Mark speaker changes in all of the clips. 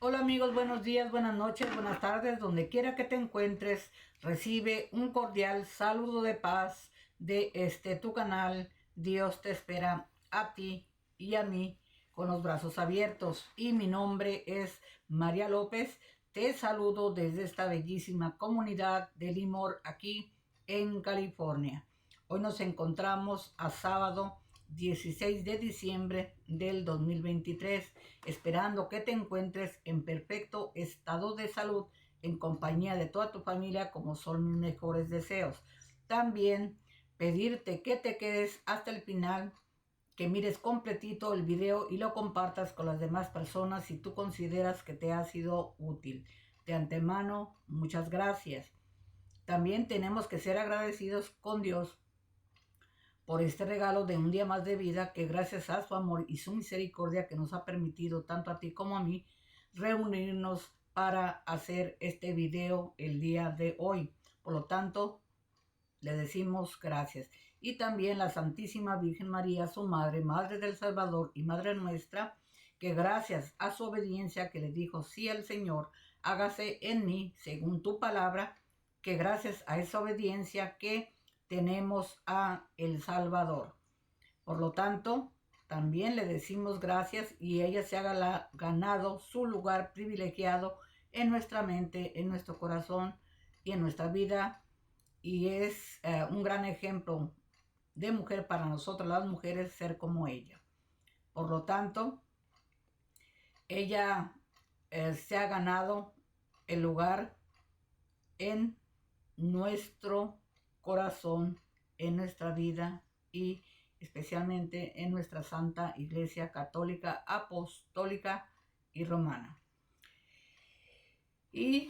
Speaker 1: Hola amigos, buenos días, buenas noches, buenas tardes, donde quiera que te encuentres, recibe un cordial saludo de paz de tu canal. Dios te espera a ti y a mí con los brazos abiertos. Y mi nombre es María López. Te saludo desde esta bellísima comunidad de Lemoore aquí en California. Hoy nos encontramos a sábado 16 de diciembre del 2023, esperando que te encuentres en perfecto estado de salud en compañía de toda tu familia, como son mis mejores deseos. También pedirte que te quedes hasta el final, que mires completito el video y lo compartas con las demás personas si tú consideras que te ha sido útil. De antemano, muchas gracias. También tenemos que ser agradecidos con Dios por este regalo de un día más de vida, que gracias a su amor y su misericordia que nos ha permitido tanto a ti como a mí reunirnos para hacer este video el día de hoy. Por lo tanto, le decimos gracias. Y también la Santísima Virgen María, su madre, Madre del Salvador y Madre nuestra, que gracias a su obediencia que le dijo sí al Señor, hágase en mí según tu palabra, que gracias a esa obediencia que tenemos a el Salvador. Por lo tanto, también le decimos gracias y ella se ha ganado su lugar privilegiado en nuestra mente, en nuestro corazón y en nuestra vida, y es un gran ejemplo de mujer para nosotros las mujeres ser como ella. Por lo tanto, ella se ha ganado el lugar en nuestro corazón, en nuestra vida y especialmente en nuestra Santa Iglesia Católica, Apostólica y Romana. Y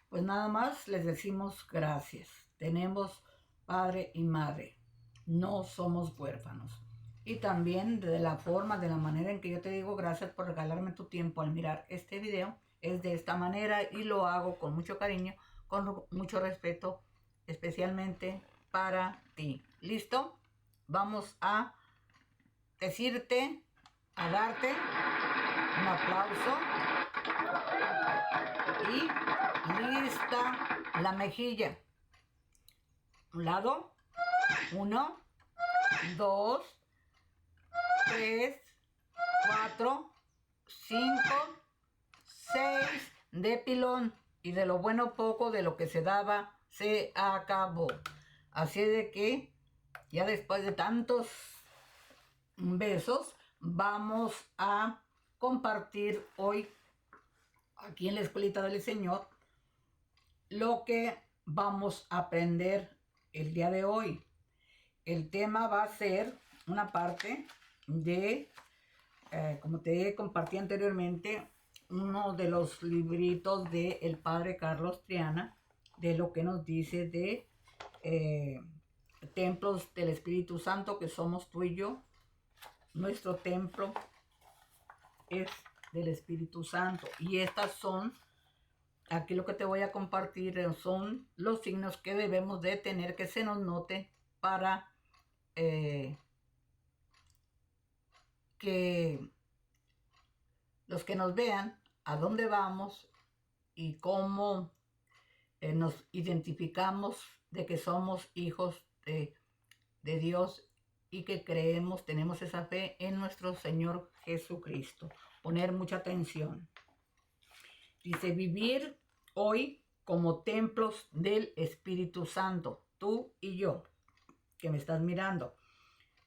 Speaker 1: pues nada más les decimos gracias. Tenemos padre y madre. No somos huérfanos. Y también de la manera en que yo te digo gracias por regalarme tu tiempo al mirar este video, es de esta manera y lo hago con mucho cariño, con mucho respeto, especialmente para ti. ¿Listo? Vamos a decirte, a darte un aplauso y lista la mejilla. Un lado, 1, 2, 3, 4, 5, 6 de pilón, y de lo bueno poco, de lo que se daba, se acabó. Así de que ya después de tantos besos, vamos a compartir hoy aquí en la Escuelita del Señor lo que vamos a aprender el día de hoy. El tema va a ser una parte de, como te compartí anteriormente, uno de los libritos del padre Carlos Triana, de lo que nos dice de templos del Espíritu Santo, que somos tú y yo. Nuestro templo es del Espíritu Santo. Y estas son, aquí lo que te voy a compartir son los signos que debemos de tener, que se nos note para que los que nos vean a dónde vamos y cómo nos identificamos de que somos hijos de Dios y que creemos, tenemos esa fe en nuestro Señor Jesucristo. Poner mucha atención. Dice, vivir hoy como templos del Espíritu Santo, tú y yo, que me estás mirando.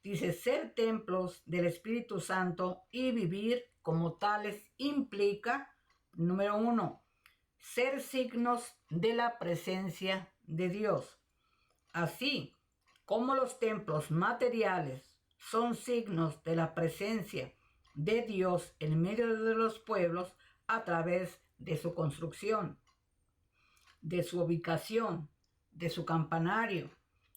Speaker 1: Dice, ser templos del Espíritu Santo y vivir como tales implica, número 1, ser signos de la presencia de Dios. Así como los templos materiales son signos de la presencia de Dios en medio de los pueblos a través de su construcción, de su ubicación, de su campanario,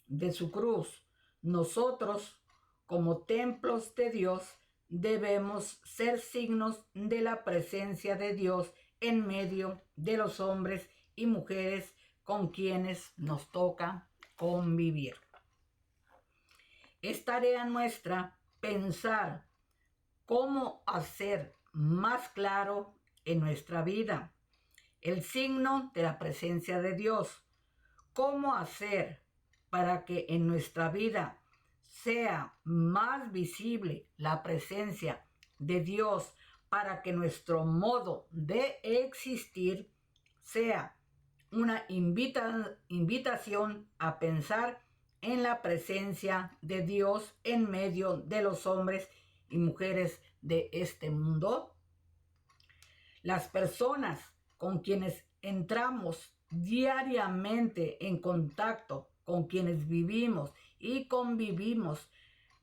Speaker 1: de su cruz, nosotros, como templos de Dios, debemos ser signos de la presencia de Dios en medio de los hombres y mujeres con quienes nos toca convivir. Es tarea nuestra pensar cómo hacer más claro en nuestra vida. El signo de la presencia de Dios. ¿Cómo hacer para que en nuestra vida sea más visible la presencia de Dios, para que nuestro modo de existir sea una invitación a pensar en la presencia de Dios en medio de los hombres y mujeres de este mundo? Las personas con quienes entramos diariamente en contacto, con quienes vivimos y convivimos,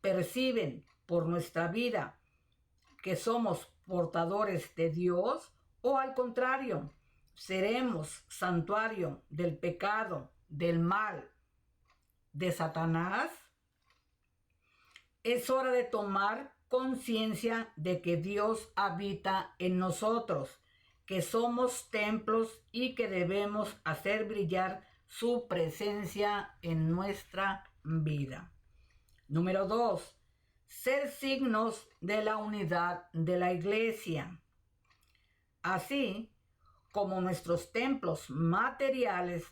Speaker 1: perciben por nuestra vida que somos portadores de Dios, o al contrario, seremos santuario del pecado, del mal, de Satanás. Es hora de tomar conciencia de que Dios habita en nosotros, que somos templos y que debemos hacer brillar su presencia en nuestra vida. Número 2. Ser signos de la unidad de la iglesia. Así como nuestros templos materiales,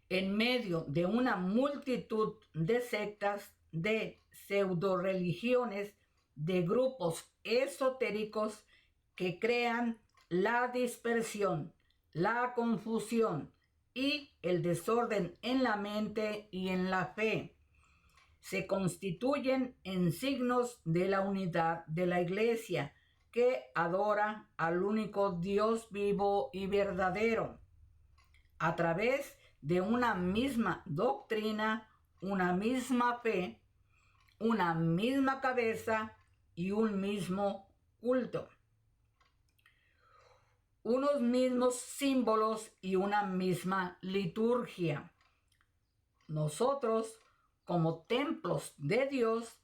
Speaker 1: en medio de una multitud de sectas, de pseudo-religiones, de grupos esotéricos que crean la dispersión, la confusión y el desorden en la mente y en la fe, se constituyen en signos de la unidad de la iglesia, que adora al único Dios vivo y verdadero, a través de una misma doctrina, una misma fe, una misma cabeza y un mismo culto, unos mismos símbolos y una misma liturgia. Nosotros, como templos de Dios,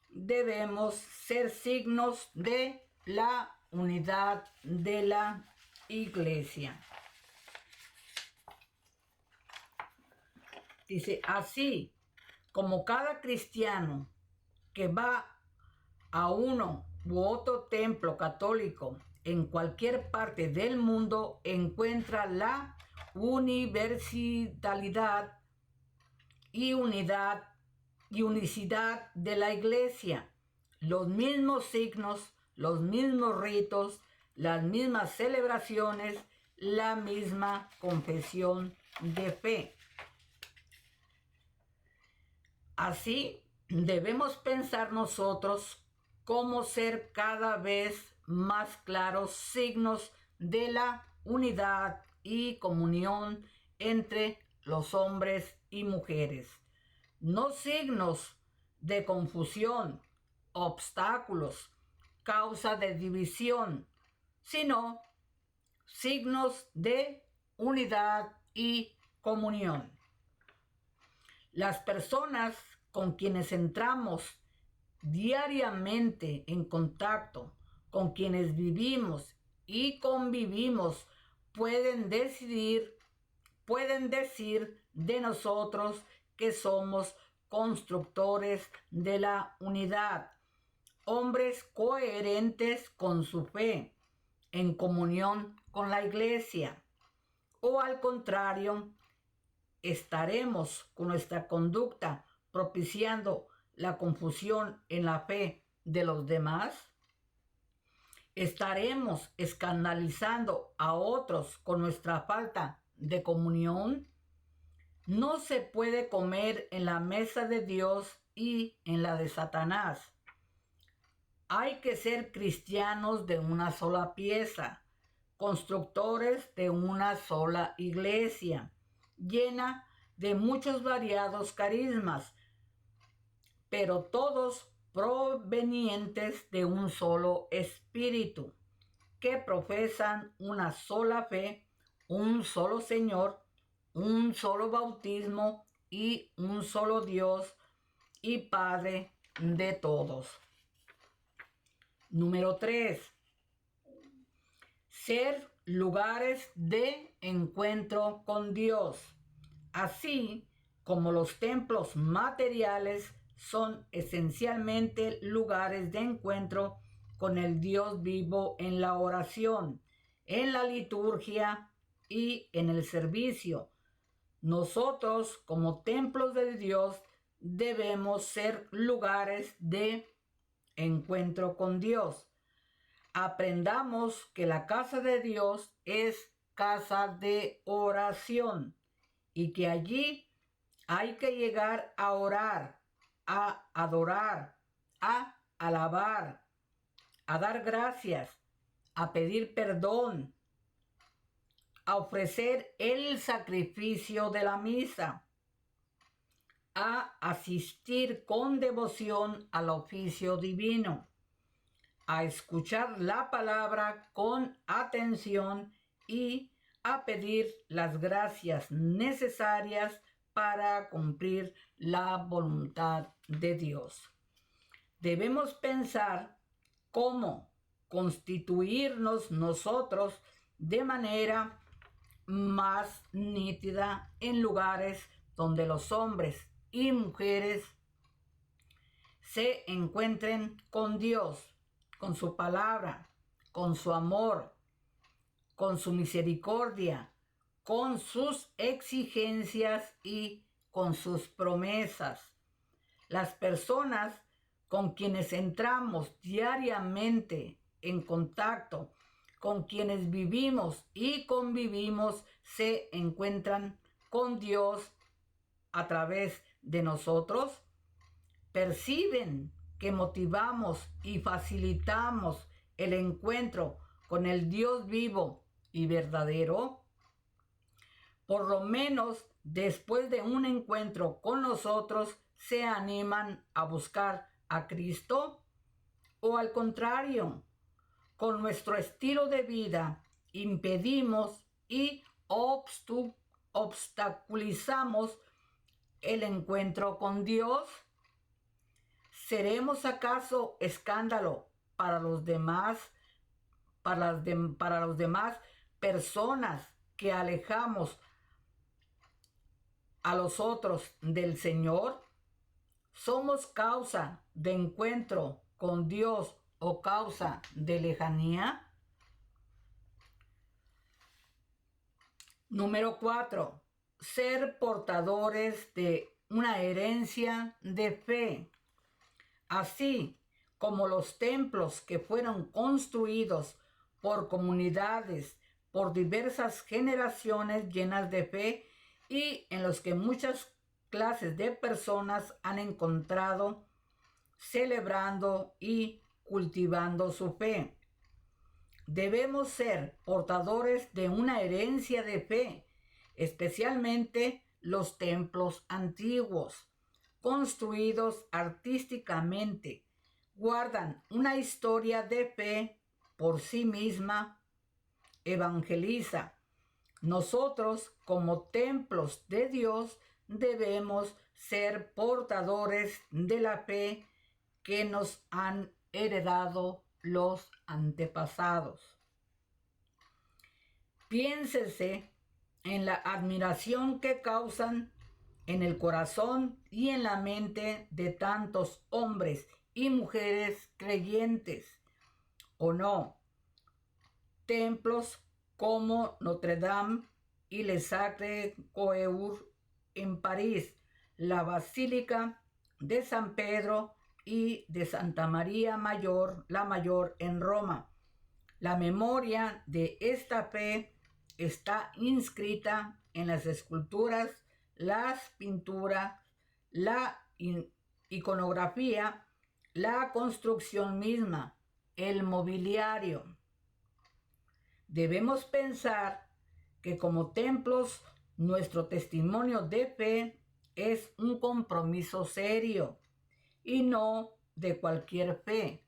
Speaker 1: debemos ser signos de la unidad de la iglesia. Dice, así como cada cristiano que va a uno u otro templo católico en cualquier parte del mundo encuentra la universalidad y unidad y unicidad de la iglesia, los mismos signos, los mismos ritos, las mismas celebraciones, la misma confesión de fe. Así debemos pensar nosotros cómo ser cada vez más claros signos de la unidad y comunión entre los hombres y mujeres, no signos de confusión, obstáculos, causa de división, sino signos de unidad y comunión. Las personas con quienes entramos diariamente en contacto, con quienes vivimos y convivimos, pueden decir de nosotros que somos constructores de la unidad, hombres coherentes con su fe, en comunión con la iglesia, o al contrario, estaremos con nuestra conducta propiciando la confusión en la fe de los demás. Estaremos escandalizando a otros con nuestra falta de comunión. No se puede comer en la mesa de Dios y en la de Satanás. Hay que ser cristianos de una sola pieza, constructores de una sola iglesia, llena de muchos variados carismas, pero todos provenientes de un solo espíritu, que profesan una sola fe, un solo Señor, un solo bautismo y un solo Dios y Padre de todos. Número 3. Ser lugares de encuentro con Dios. Así como los templos materiales son esencialmente lugares de encuentro con el Dios vivo en la oración, en la liturgia y en el servicio. Nosotros, como templos de Dios, debemos ser lugares de encuentro con Dios. Aprendamos que la casa de Dios es casa de oración y que allí hay que llegar a orar, a adorar, a alabar, a dar gracias, a pedir perdón, a ofrecer el sacrificio de la misa, a asistir con devoción al oficio divino, a escuchar la palabra con atención y a pedir las gracias necesarias para cumplir la voluntad de Dios. Debemos pensar cómo constituirnos nosotros de manera más nítida en lugares donde los hombres y mujeres se encuentren con Dios, con su palabra, con su amor, con su misericordia, con sus exigencias y con sus promesas. Las personas con quienes entramos diariamente en contacto, con quienes vivimos y convivimos, se encuentran con Dios a través de nosotros, perciben que motivamos y facilitamos el encuentro con el Dios vivo y verdadero. Por lo menos después de un encuentro con nosotros, se animan a buscar a Cristo, o al contrario, con nuestro estilo de vida impedimos y obstaculizamos el encuentro con Dios. ¿Seremos acaso escándalo para los demás, para los demás personas que alejamos a los otros del Señor? ¿Somos causa de encuentro con Dios o causa de lejanía? Número 4. Ser portadores de una herencia de fe. Así como los templos que fueron construidos por comunidades, por diversas generaciones llenas de fe y en los que muchas clases de personas han encontrado celebrando y cultivando su fe. Debemos ser portadores de una herencia de fe, especialmente los templos antiguos, construidos artísticamente, guardan una historia de fe por sí misma, evangeliza. Nosotros, como templos de Dios, debemos ser portadores de la fe que nos han heredado los antepasados. Piénsese en la admiración que causan en el corazón y en la mente de tantos hombres y mujeres creyentes, ¿o no? Templos como Notre Dame y Le Sacré-Cœur en París, la Basílica de San Pedro y de Santa María Mayor, la Mayor en Roma. La memoria de esta fe está inscrita en las esculturas, las pinturas, la iconografía, la construcción misma, el mobiliario. Debemos pensar que como templos, nuestro testimonio de fe es un compromiso serio y no de cualquier fe,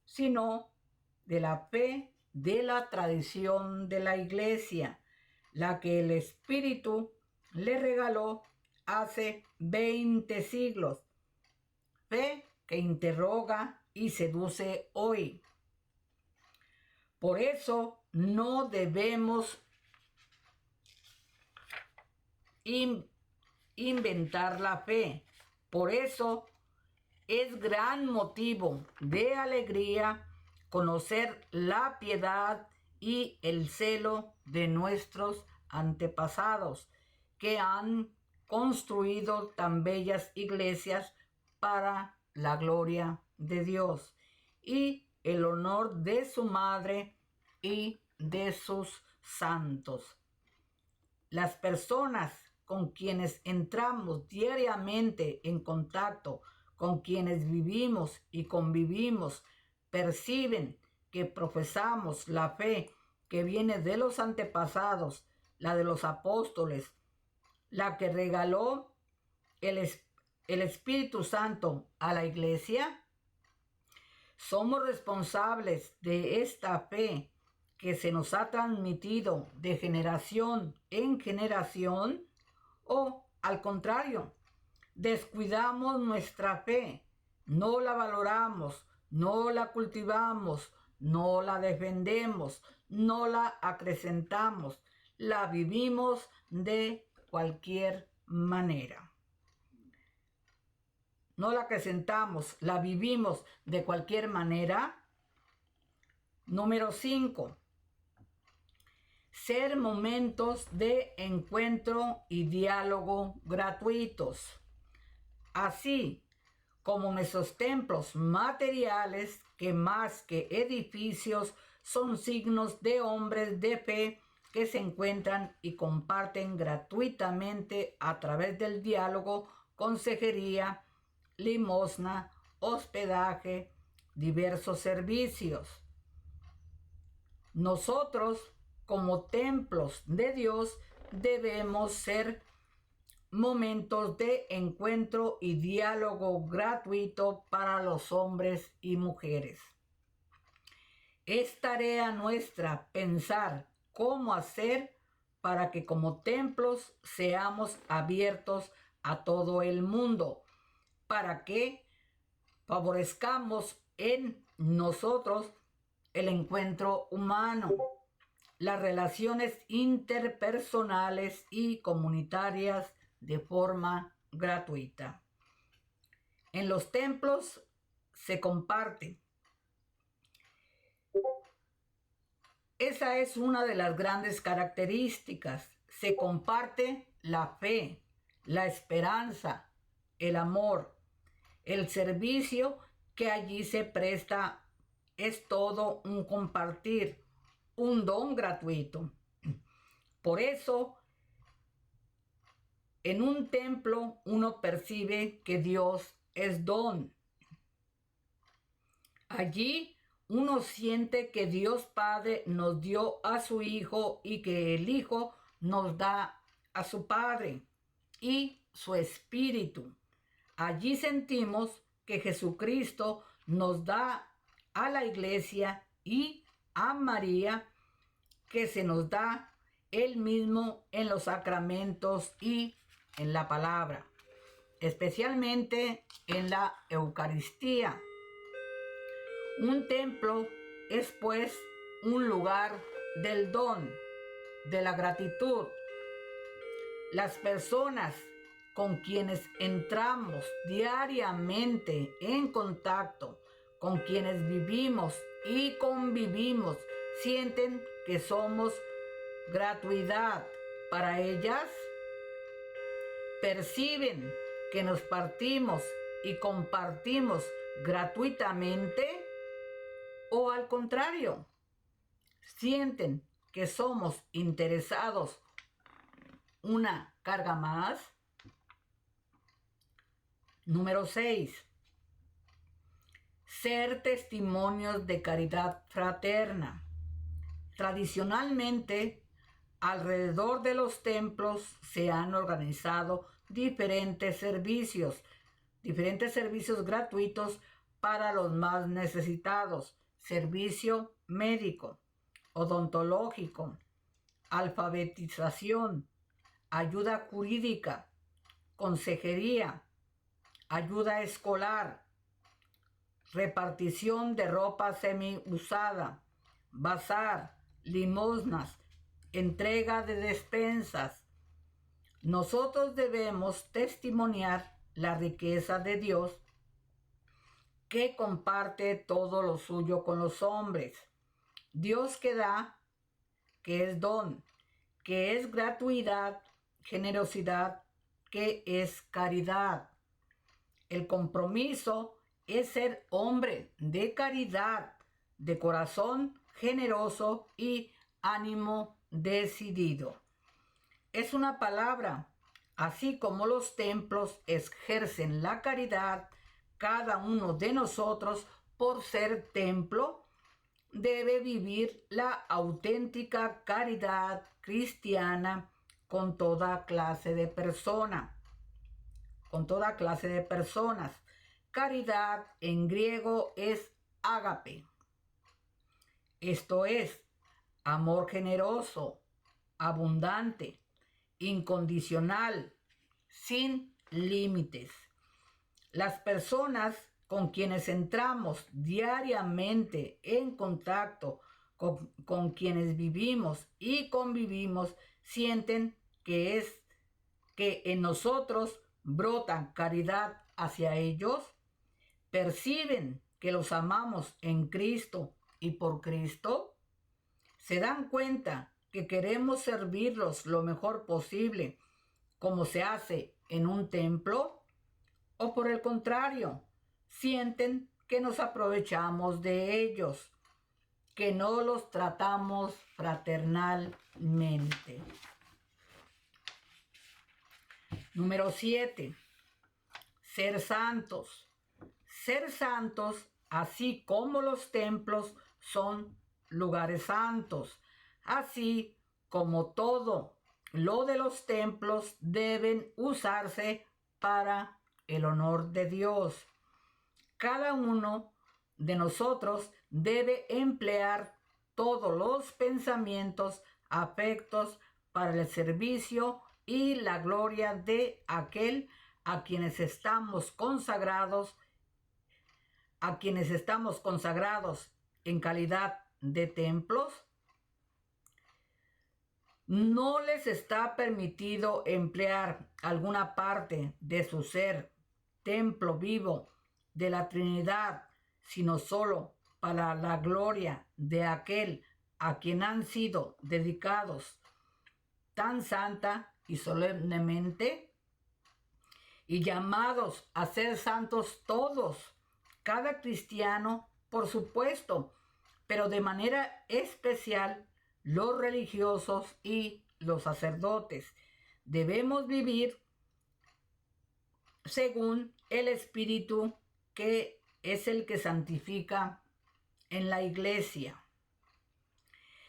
Speaker 1: sino de la fe de la tradición de la Iglesia, la que el Espíritu le regaló hace 20 siglos, fe que interroga y seduce hoy. Por eso no debemos inventar la fe. Por eso es gran motivo de alegría conocer la piedad y el celo de nuestros antepasados, que han construido tan bellas iglesias para la gloria de Dios y el honor de su madre y de sus santos. Las personas con quienes entramos diariamente en contacto, con quienes vivimos y convivimos, perciben que profesamos la fe que viene de los antepasados, la de los apóstoles, la que regaló el Espíritu Santo a la iglesia. Somos responsables de esta fe que se nos ha transmitido de generación en generación, o al contrario, descuidamos nuestra fe, no la valoramos, no la cultivamos, no la defendemos, no la acrecentamos, la vivimos de cualquier manera. No la acrecentamos, la vivimos de cualquier manera. Número 5. Ser momentos de encuentro y diálogo gratuitos. Así como nuestros templos materiales, que más que edificios son signos de hombres de fe que se encuentran y comparten gratuitamente a través del diálogo, consejería, limosna, hospedaje, diversos servicios. Nosotros, como templos de Dios, debemos ser momentos de encuentro y diálogo gratuito para los hombres y mujeres. Es tarea nuestra pensar cómo hacer para que como templos seamos abiertos a todo el mundo, para que favorezcamos en nosotros el encuentro humano, las relaciones interpersonales y comunitarias de forma gratuita. En los templos se comparte. Esa es una de las grandes características. Se comparte la fe, la esperanza, el amor, el servicio que allí se presta. Es todo un compartir, un don gratuito. Por eso, en un templo uno percibe que Dios es don. Allí uno siente que Dios Padre nos dio a su Hijo y que el Hijo nos da a su Padre y su Espíritu. Allí sentimos que Jesucristo nos da a la iglesia y a María, que se nos da Él mismo en los sacramentos y en la palabra, especialmente en la Eucaristía. Un templo es pues un lugar del don, de la gratitud. Las personas con quienes entramos diariamente en contacto, con quienes vivimos y convivimos, sienten que somos gratuidad para ellas. Perciben que nos partimos y compartimos gratuitamente, o al contrario, sienten que somos interesados, una carga más. Número 6. Ser testimonios de caridad fraterna. Tradicionalmente, alrededor de los templos se han organizado diferentes servicios gratuitos para los más necesitados: servicio médico, odontológico, alfabetización, ayuda jurídica, consejería, ayuda escolar, repartición de ropa semiusada, bazar, limosnas, entrega de despensas. Nosotros debemos testimoniar la riqueza de Dios que comparte todo lo suyo con los hombres. Dios que da, que es don, que es gratuidad, generosidad, que es caridad. El compromiso es ser hombre de caridad, de corazón generoso y ánimo decidido. Es una palabra, así como los templos ejercen la caridad, cada uno de nosotros, por ser templo, debe vivir la auténtica caridad cristiana con toda clase de personas. Caridad en griego es ágape. Esto es amor generoso, abundante, incondicional, sin límites. Las personas con quienes entramos diariamente en contacto, con quienes vivimos y convivimos, sienten que en nosotros brota caridad hacia ellos, perciben que los amamos en Cristo y por Cristo, se dan cuenta que queremos servirlos lo mejor posible, como se hace en un templo, o por el contrario, sienten que nos aprovechamos de ellos, que no los tratamos fraternalmente. Número 7. Ser santos. Ser santos, así como los templos, son lugares santos. Así como todo lo de los templos deben usarse para el honor de Dios. Cada uno de nosotros debe emplear todos los pensamientos, afectos para el servicio y la gloria de aquel a quienes estamos consagrados, en calidad de templos. No les está permitido emplear alguna parte de su ser, templo vivo de la Trinidad, sino solo para la gloria de aquel a quien han sido dedicados tan santa y solemnemente, y llamados a ser santos todos, cada cristiano, por supuesto, pero de manera especial los religiosos y los sacerdotes. Debemos vivir según el Espíritu, que es el que santifica en la iglesia,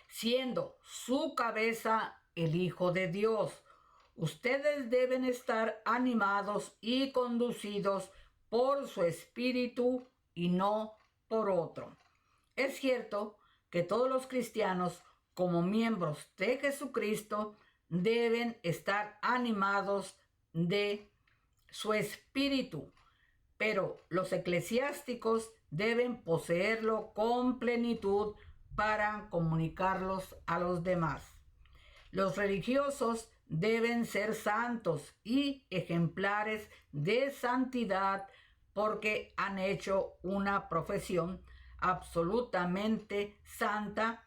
Speaker 1: siendo su cabeza el Hijo de Dios. Ustedes deben estar animados y conducidos por su Espíritu y no por otro. Es cierto que todos los cristianos, como miembros de Jesucristo, deben estar animados de su espíritu, pero los eclesiásticos deben poseerlo con plenitud para comunicarlos a los demás. Los religiosos deben ser santos y ejemplares de santidad porque han hecho una profesión absolutamente santa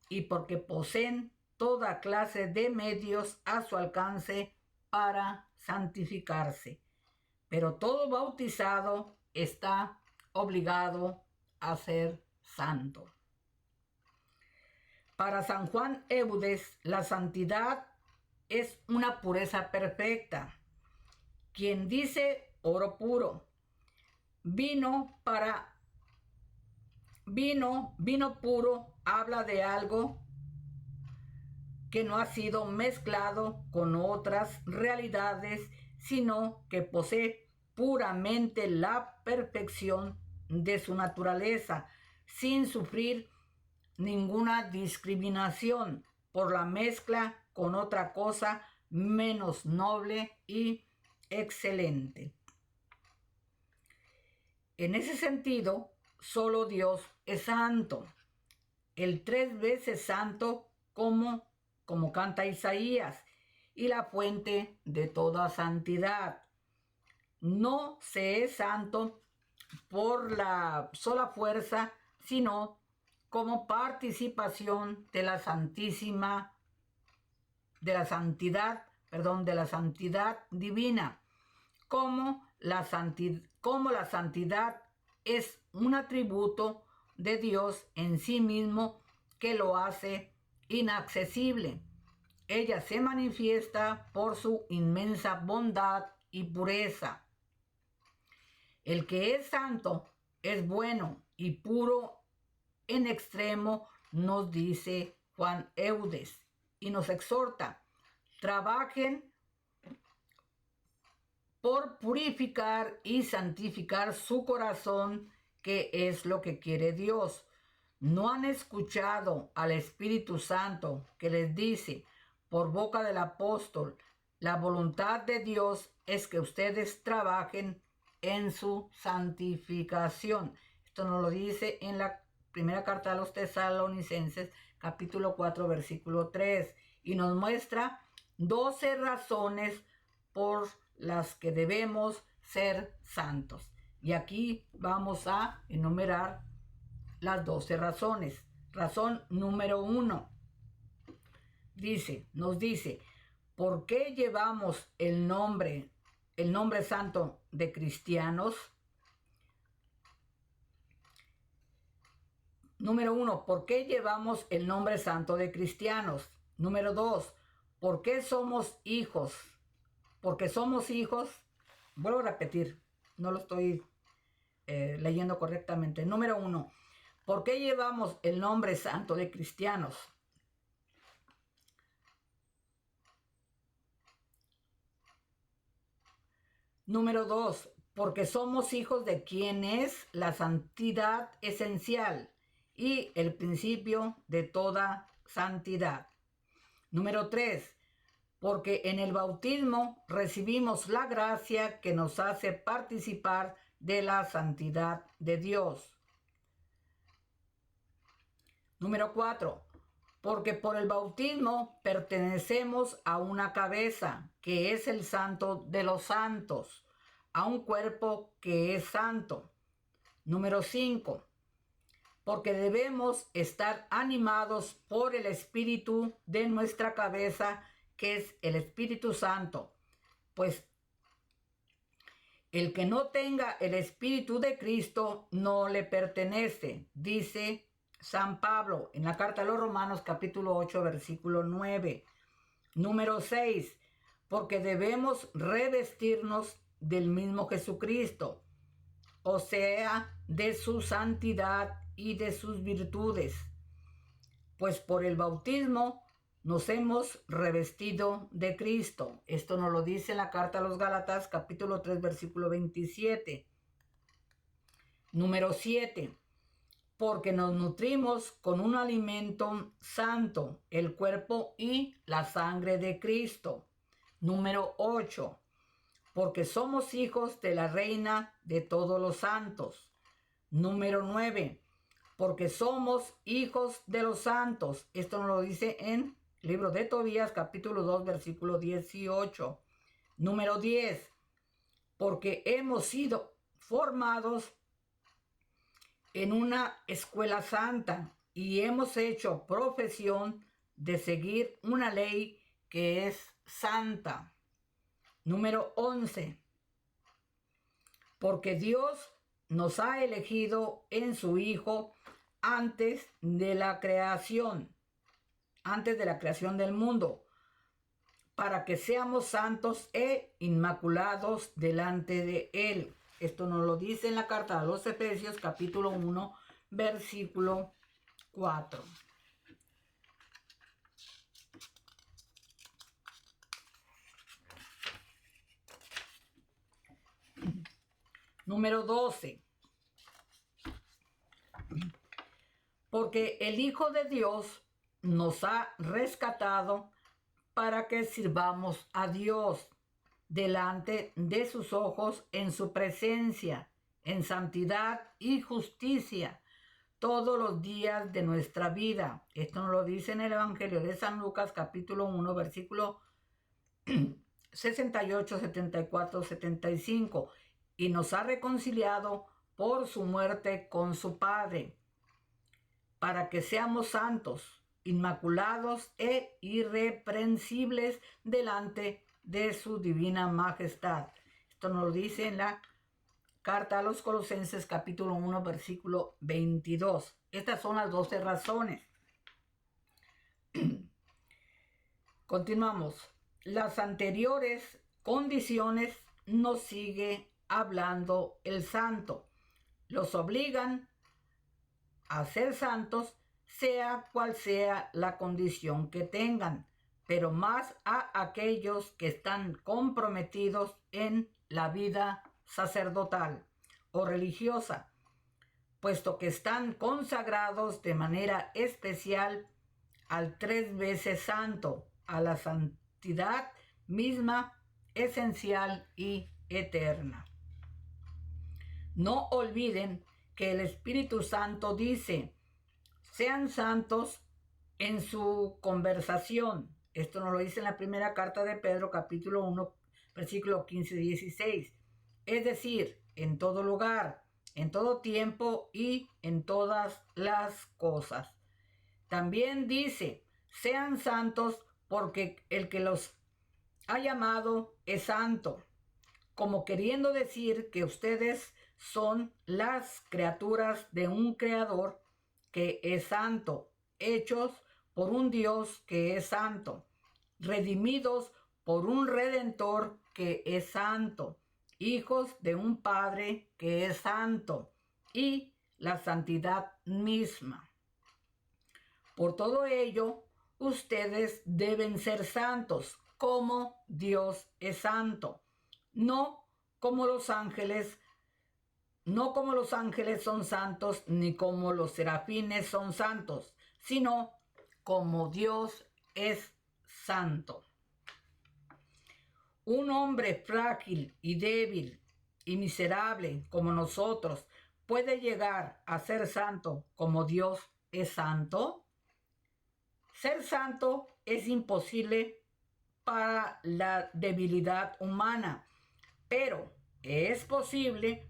Speaker 1: y porque poseen toda clase de medios a su alcance para santificarse. Pero todo bautizado está obligado a ser santo. Para San Juan Eudes, la santidad es una pureza perfecta. Quien dice oro puro, vino puro, habla de algo que no ha sido mezclado con otras realidades, sino que posee puramente la perfección de su naturaleza, sin sufrir ninguna discriminación por la mezcla con otra cosa menos noble y excelente. En ese sentido, solo Dios es santo, el 3 veces santo, como canta Isaías, y la fuente de toda santidad. No se es santo por la sola fuerza, sino como participación de la santidad divina, como la santidad es un atributo de Dios en sí mismo que lo hace inaccesible. Ella se manifiesta por su inmensa bondad y pureza. El que es santo es bueno y puro en extremo, nos dice Juan Eudes, y nos exhorta: trabajen por purificar y santificar su corazón, que es lo que quiere Dios. ¿No han escuchado al Espíritu Santo que les dice por boca del apóstol: la voluntad de Dios es que ustedes trabajen en su santificación? Esto nos lo dice en la primera carta a los Tesalonicenses, capítulo 4, versículo 3, y nos muestra 12 razones por las que debemos ser santos. Y aquí vamos a enumerar las 12 razones. Razón número 1. Nos dice, ¿por qué llevamos el nombre santo de cristianos? Número 1, ¿por qué llevamos el nombre santo de cristianos? Número 2, ¿por qué somos hijos? Porque somos hijos, vuelvo a repetir, no lo estoy leyendo correctamente. Número 1, ¿por qué llevamos el nombre santo de cristianos? Número 2, porque somos hijos de quien es la santidad esencial y el principio de toda santidad. Número 3, porque en el bautismo recibimos la gracia que nos hace participar de la santidad de Dios. Número 4, porque por el bautismo pertenecemos a una cabeza, que es el santo de los santos, a un cuerpo que es santo. Número 5, porque debemos estar animados por el espíritu de nuestra cabeza, que es el Espíritu Santo, pues el que no tenga el Espíritu de Cristo no le pertenece, dice San Pablo en la carta a los Romanos, capítulo 8, versículo 9. Número 6, porque debemos revestirnos del mismo Jesucristo, o sea, de su santidad y de sus virtudes, pues por el bautismo nos hemos revestido de Cristo. Esto nos lo dice en la carta a los Gálatas, capítulo 3, versículo 27. Número 7, porque nos nutrimos con un alimento santo, el cuerpo y la sangre de Cristo. Número 8, porque somos hijos de la Reina de todos los santos. Número 9, porque somos hijos de los santos. Esto nos lo dice en el libro de Tobías, capítulo 2, versículo 18. Número 10, porque hemos sido formados en una escuela santa y hemos hecho profesión de seguir una ley que es santa. Número 11, porque Dios nos ha elegido en su Hijo antes de la creación del mundo, para que seamos santos e inmaculados delante de Él. Esto nos lo dice en la carta a los Efesios, capítulo 1, versículo 4. Número 12. Porque el Hijo de Dios nos ha rescatado para que sirvamos a Dios delante de sus ojos en su presencia, en santidad y justicia, todos los días de nuestra vida. Esto nos lo dice en el Evangelio de San Lucas, capítulo 1, versículo 68, 74, 75. Y nos ha reconciliado por su muerte con su Padre, para que seamos santos, inmaculados e irreprensibles delante de su divina majestad. Esto nos lo dice en la carta a los Colosenses capítulo 1 versículo 22. Estas son las 12 razones. Continuamos. Las anteriores condiciones nos sigue hablando el santo. Los obligan a ser santos, sea cual sea la condición que tengan, pero más a aquellos que están comprometidos en la vida sacerdotal o religiosa, puesto que están consagrados de manera especial al 3 veces santo, a la santidad misma, esencial y eterna. No olviden que el Espíritu Santo dice: sean santos en su conversación. Esto nos lo dice en la primera carta de Pedro, capítulo 1, versículo 15 y 16. Es decir, en todo lugar, en todo tiempo y en todas las cosas. También dice: sean santos porque el que los ha llamado es santo, como queriendo decir que ustedes son las criaturas de un creador que es santo, hechos por un Dios que es santo, redimidos por un redentor que es santo, hijos de un Padre que es santo, y la santidad misma. Por todo ello, ustedes deben ser santos, como Dios es santo, no como los ángeles son santos, ni como los serafines son santos, sino como Dios es santo. Un hombre frágil y débil y miserable como nosotros puede llegar a ser santo como Dios es santo. Ser santo es imposible para la debilidad humana, pero es posible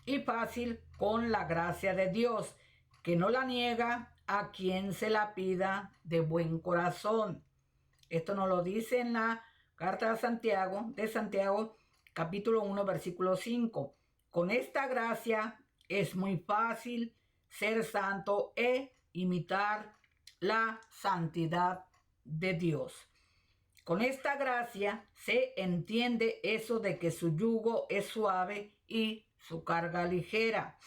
Speaker 1: y fácil con la gracia de Dios, que no la niega a quien se la pida de buen corazón. Esto nos lo dice en la carta de Santiago, capítulo 1, versículo 5. Con esta gracia es muy fácil ser santo e imitar la santidad de Dios. Con esta gracia se entiende eso de que su yugo es suave y su carga ligera.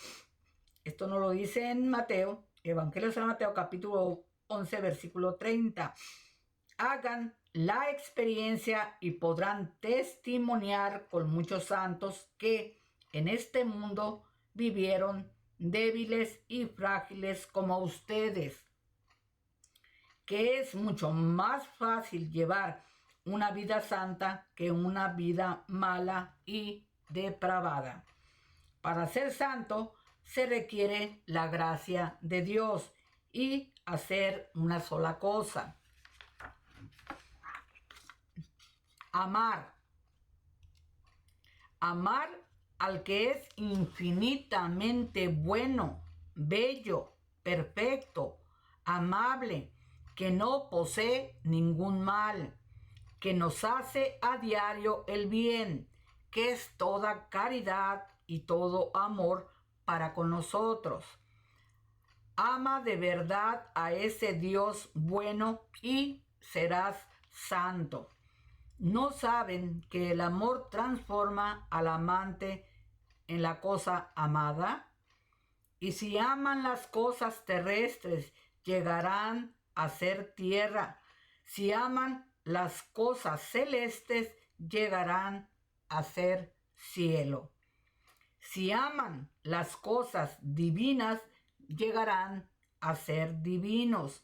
Speaker 1: Esto nos lo dice en Mateo, Evangelio de San Mateo, capítulo 11, versículo 30. Hagan la experiencia y podrán testimoniar con muchos santos que en este mundo vivieron débiles y frágiles como ustedes, que es mucho más fácil llevar una vida santa que una vida mala y depravada. Para ser santo se requiere la gracia de Dios y hacer una sola cosa: amar. Amar al que es infinitamente bueno, bello, perfecto, amable, que no posee ningún mal, que nos hace a diario el bien, que es toda caridad y todo amor para con nosotros. Ama de verdad a ese Dios bueno y serás santo. ¿No saben que el amor transforma al amante en la cosa amada? Y si aman las cosas terrestres, llegarán a ser tierra. Si aman las cosas celestes, llegarán a ser cielo. Si aman las cosas divinas, llegarán a ser divinos.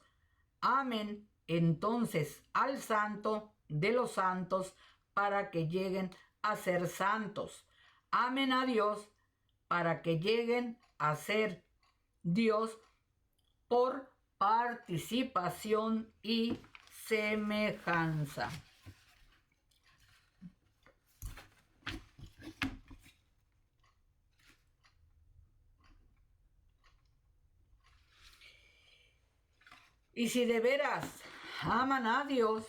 Speaker 1: Amen entonces al santo de los santos para que lleguen a ser santos. Amen a Dios para que lleguen a ser Dios por participación y semejanza. Y si de veras aman a Dios,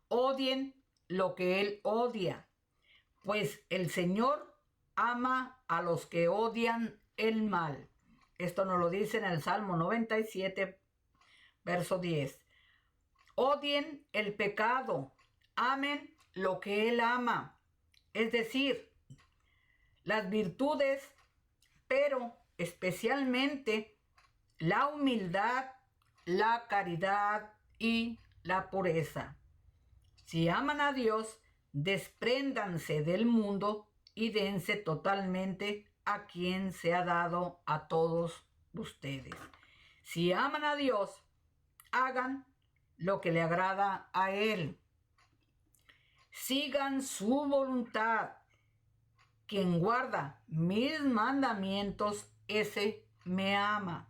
Speaker 1: odien lo que Él odia, pues el Señor ama a los que odian el mal. Esto nos lo dice en el Salmo 97, verso 10. Odien el pecado, amen lo que Él ama, es decir, las virtudes, pero especialmente la humildad, la caridad y la pureza. Si aman a Dios, despréndanse del mundo y dense totalmente a quien se ha dado a todos ustedes. Si aman a Dios, hagan lo que le agrada a Él. Sigan su voluntad. Quien guarda mis mandamientos, ese me ama.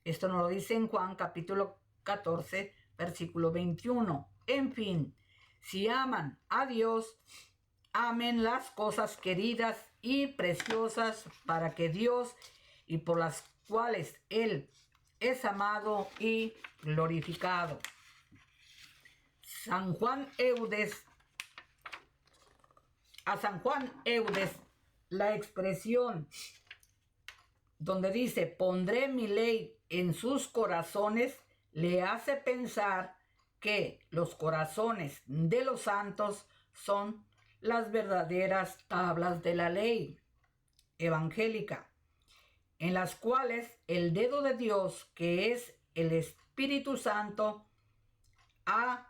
Speaker 1: Esto nos lo dice en Juan capítulo 14, versículo 21. En fin, si aman a Dios, amen las cosas queridas y preciosas para que Dios y por las cuales Él es amado y glorificado. A San Juan Eudes, la expresión donde dice, pondré mi ley en sus corazones, le hace pensar que los corazones de los santos son las verdaderas tablas de la ley evangélica, en las cuales el dedo de Dios, que es el Espíritu Santo, ha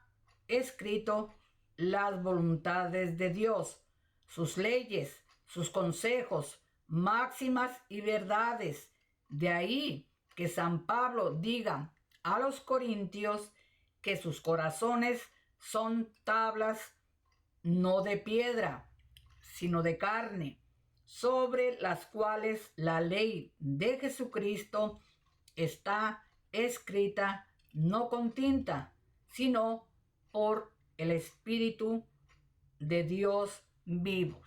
Speaker 1: escrito las voluntades de Dios, sus leyes, sus consejos, máximas y verdades. De ahí que San Pablo diga a los corintios que sus corazones son tablas no de piedra, sino de carne, sobre las cuales la ley de Jesucristo está escrita no con tinta, sino por el Espíritu de Dios vivo.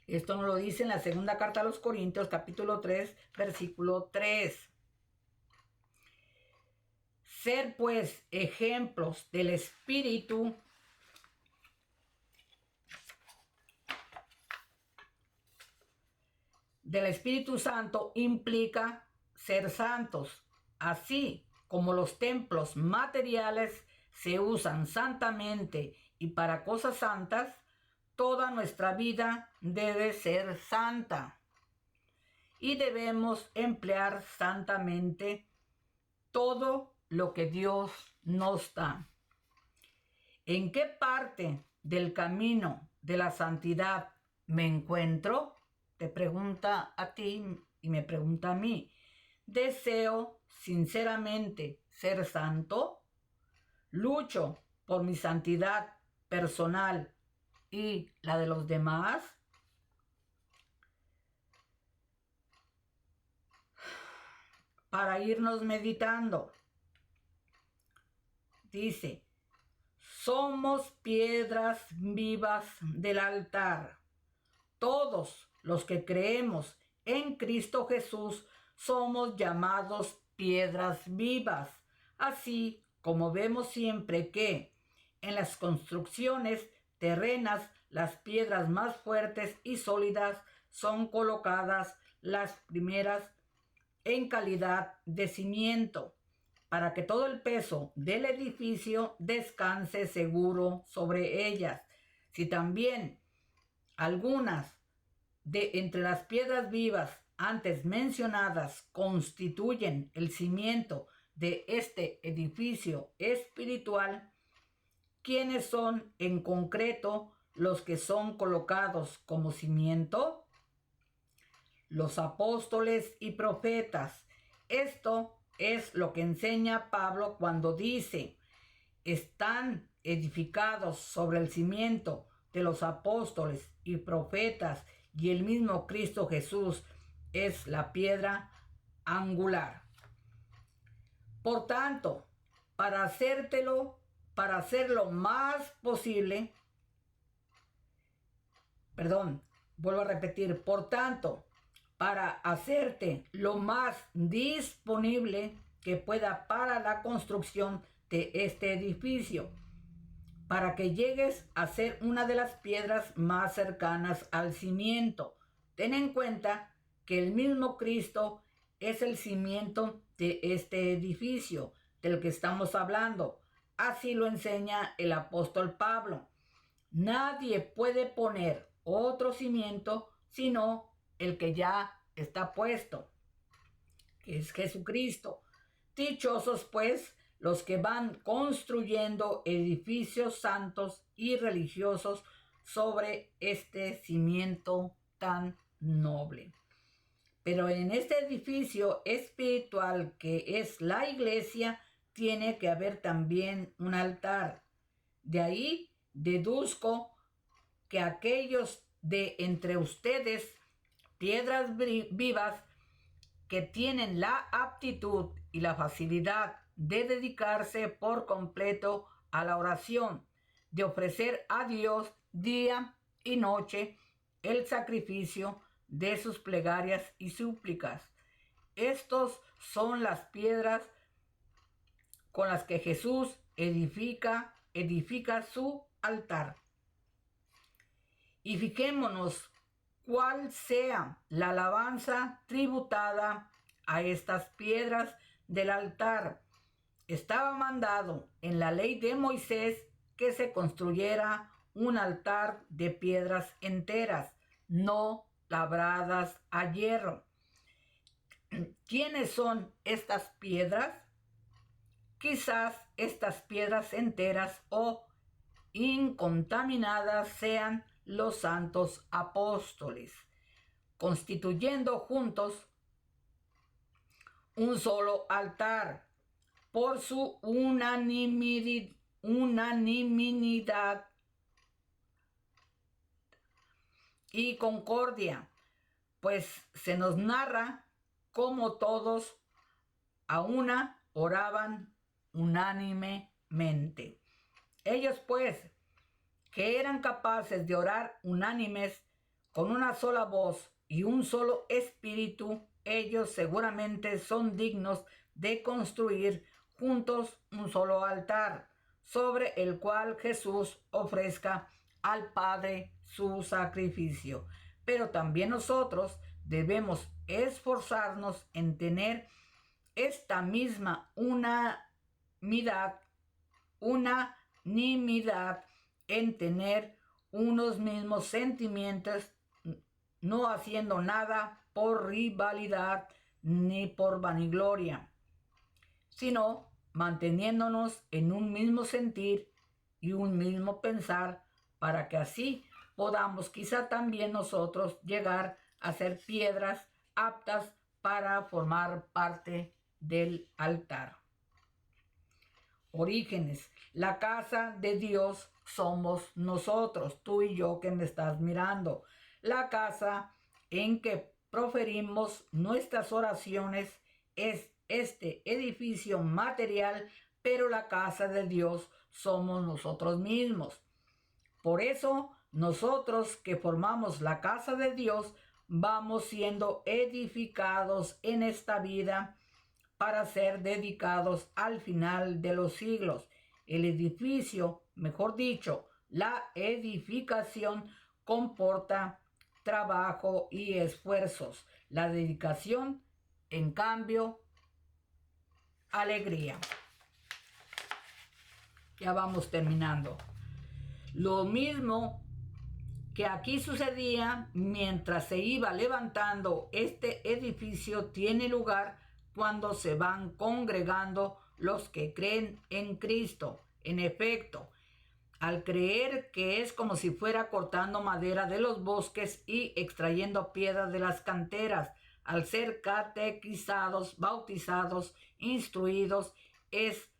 Speaker 1: Esto nos lo dice en la segunda carta a los Corintios, capítulo 3, versículo 3. Ser pues ejemplos del Espíritu Santo implica ser santos, así como los templos materiales se usan santamente y para cosas santas, toda nuestra vida debe ser santa y debemos emplear santamente todo lo que Dios nos da. ¿En qué parte del camino de la santidad me encuentro? Te pregunta a ti y me pregunta a mí. ¿Deseo sinceramente ser santo? ¿Lucho por mi santidad personal y la de los demás? Para irnos meditando, dice, somos piedras vivas del altar. Todos los que creemos en Cristo Jesús somos llamados piedras vivas, así como vemos siempre que en las construcciones terrenas las piedras más fuertes y sólidas son colocadas las primeras en calidad de cimiento, para que todo el peso del edificio descanse seguro sobre ellas. Si también algunas de entre las piedras vivas antes mencionadas constituyen el cimiento de este edificio espiritual, ¿quiénes son en concreto los que son colocados como cimiento? Los apóstoles y profetas. Esto es lo que enseña Pablo cuando dice, están edificados sobre el cimiento de los apóstoles y profetas, y el mismo Cristo Jesús es la piedra angular. Por tanto, para hacerlo más posible, vuelvo a repetir, por tanto, para hacerte lo más disponible que pueda para la construcción de este edificio, para que llegues a ser una de las piedras más cercanas al cimiento. Ten en cuenta que el mismo Cristo es el cimiento de este edificio del que estamos hablando. Así lo enseña el apóstol Pablo. Nadie puede poner otro cimiento sino el que ya está puesto, que es Jesucristo. Dichosos pues los que van construyendo edificios santos y religiosos sobre este cimiento tan noble. Pero en este edificio espiritual que es la iglesia, tiene que haber también un altar. De ahí deduzco que aquellos de entre ustedes, piedras vivas, que tienen la aptitud y la facilidad de dedicarse por completo a la oración, de ofrecer a Dios día y noche el sacrificio de sus plegarias y súplicas. Estos son las piedras con las que Jesús edifica su altar. Y fijémonos cuál sea la alabanza tributada a estas piedras del altar. Estaba mandado en la ley de Moisés que se construyera un altar de piedras enteras, no labradas a hierro. ¿Quiénes son estas piedras? Quizás estas piedras enteras o incontaminadas sean los santos apóstoles, constituyendo juntos un solo altar por su unanimidad y concordia, pues se nos narra cómo todos a una oraban unánimemente. Ellos pues, que eran capaces de orar unánimes con una sola voz y un solo espíritu, ellos seguramente son dignos de construir juntos un solo altar, sobre el cual Jesús ofrezca al Padre su sacrificio. Pero también nosotros debemos esforzarnos en tener esta misma unanimidad, en tener unos mismos sentimientos, no haciendo nada por rivalidad ni por vanigloria, sino manteniéndonos en un mismo sentir y un mismo pensar, para que así podamos quizá también nosotros llegar a ser piedras aptas para formar parte del altar. Orígenes, la casa de Dios somos nosotros, tú y yo que me estás mirando. La casa en que proferimos nuestras oraciones es este edificio material, pero la casa de Dios somos nosotros mismos. Por eso, nosotros que formamos la casa de Dios, vamos siendo edificados en esta vida para ser dedicados al final de los siglos. El edificio, mejor dicho, la edificación comporta trabajo y esfuerzos. La dedicación, en cambio, alegría. Ya vamos terminando. Lo mismo que aquí sucedía mientras se iba levantando este edificio tiene lugar cuando se van congregando los que creen en Cristo. En efecto, al creer que es como si fuera cortando madera de los bosques y extrayendo piedras de las canteras, al ser catequizados, bautizados, instruidos, es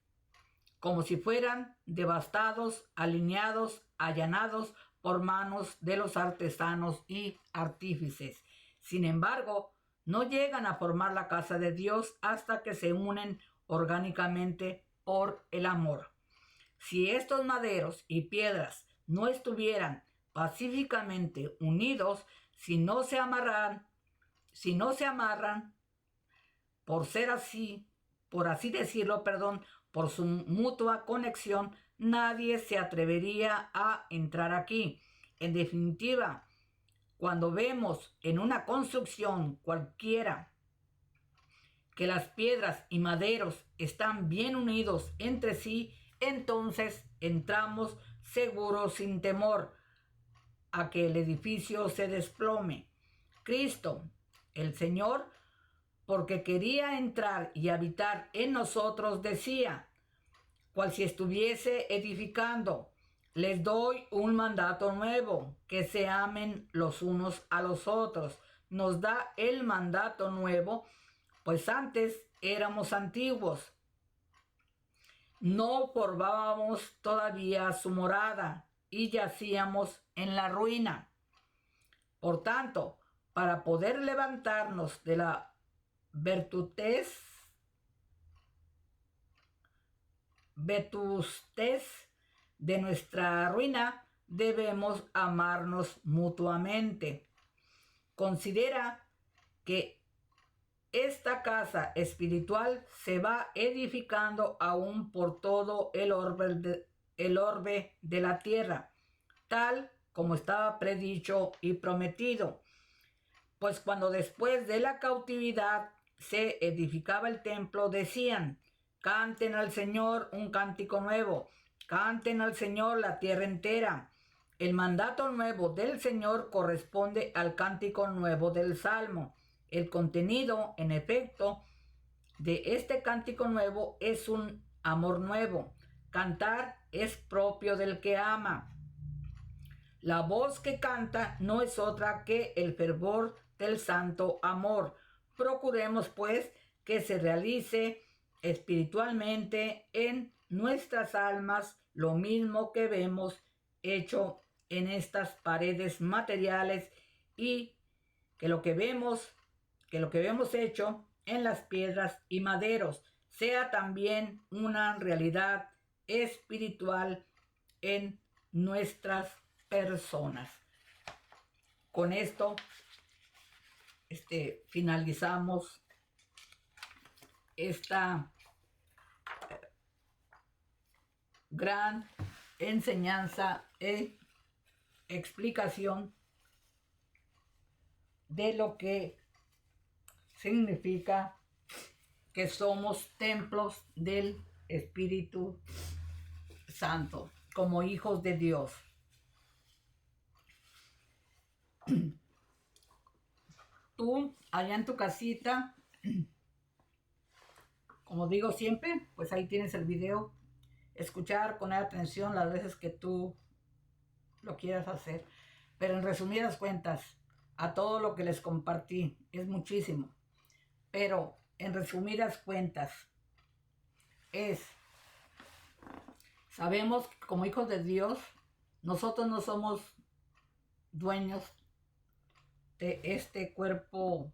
Speaker 1: como si fueran devastados, alineados, allanados por manos de los artesanos y artífices. Sin embargo, no llegan a formar la casa de Dios hasta que se unen orgánicamente por el amor. Si estos maderos y piedras no estuvieran pacíficamente unidos, si no se amarran, por ser así, por así decirlo, perdón, por su mutua conexión, nadie se atrevería a entrar aquí. En definitiva, cuando vemos en una construcción cualquiera que las piedras y maderos están bien unidos entre sí, entonces entramos seguros sin temor a que el edificio se desplome. Cristo, el Señor, porque quería entrar y habitar en nosotros, decía, cual si estuviese edificando, les doy un mandato nuevo, que se amen los unos a los otros. Nos da el mandato nuevo, pues antes éramos antiguos. No formábamos todavía su morada y yacíamos en la ruina. Por tanto, para poder levantarnos de la vetustez de nuestra ruina, debemos amarnos mutuamente. Considera que esta casa espiritual se va edificando aún por todo el orbe de la tierra, tal como estaba predicho y prometido. Pues cuando después de la cautividad se edificaba el templo, decían, canten al Señor un cántico nuevo, canten al Señor la tierra entera. El mandato nuevo del Señor corresponde al cántico nuevo del Salmo. El contenido, en efecto, de este cántico nuevo es un amor nuevo. Cantar es propio del que ama. La voz que canta no es otra que el fervor del santo amor. Procuremos, pues, que se realice espiritualmente en nuestras almas lo mismo que vemos hecho en estas paredes materiales y que lo que vemos hecho en las piedras y maderos sea también una realidad espiritual en nuestras personas. Con esto finalizamos esta gran enseñanza e explicación de lo que significa que somos templos del Espíritu Santo, como hijos de Dios. Tú, allá en tu casita, como digo siempre, pues ahí tienes el video. Escuchar con atención las veces que tú lo quieras hacer. Pero en resumidas cuentas, a todo lo que les compartí, es muchísimo. Pero en resumidas cuentas, sabemos que como hijos de Dios, nosotros no somos dueños de este cuerpo,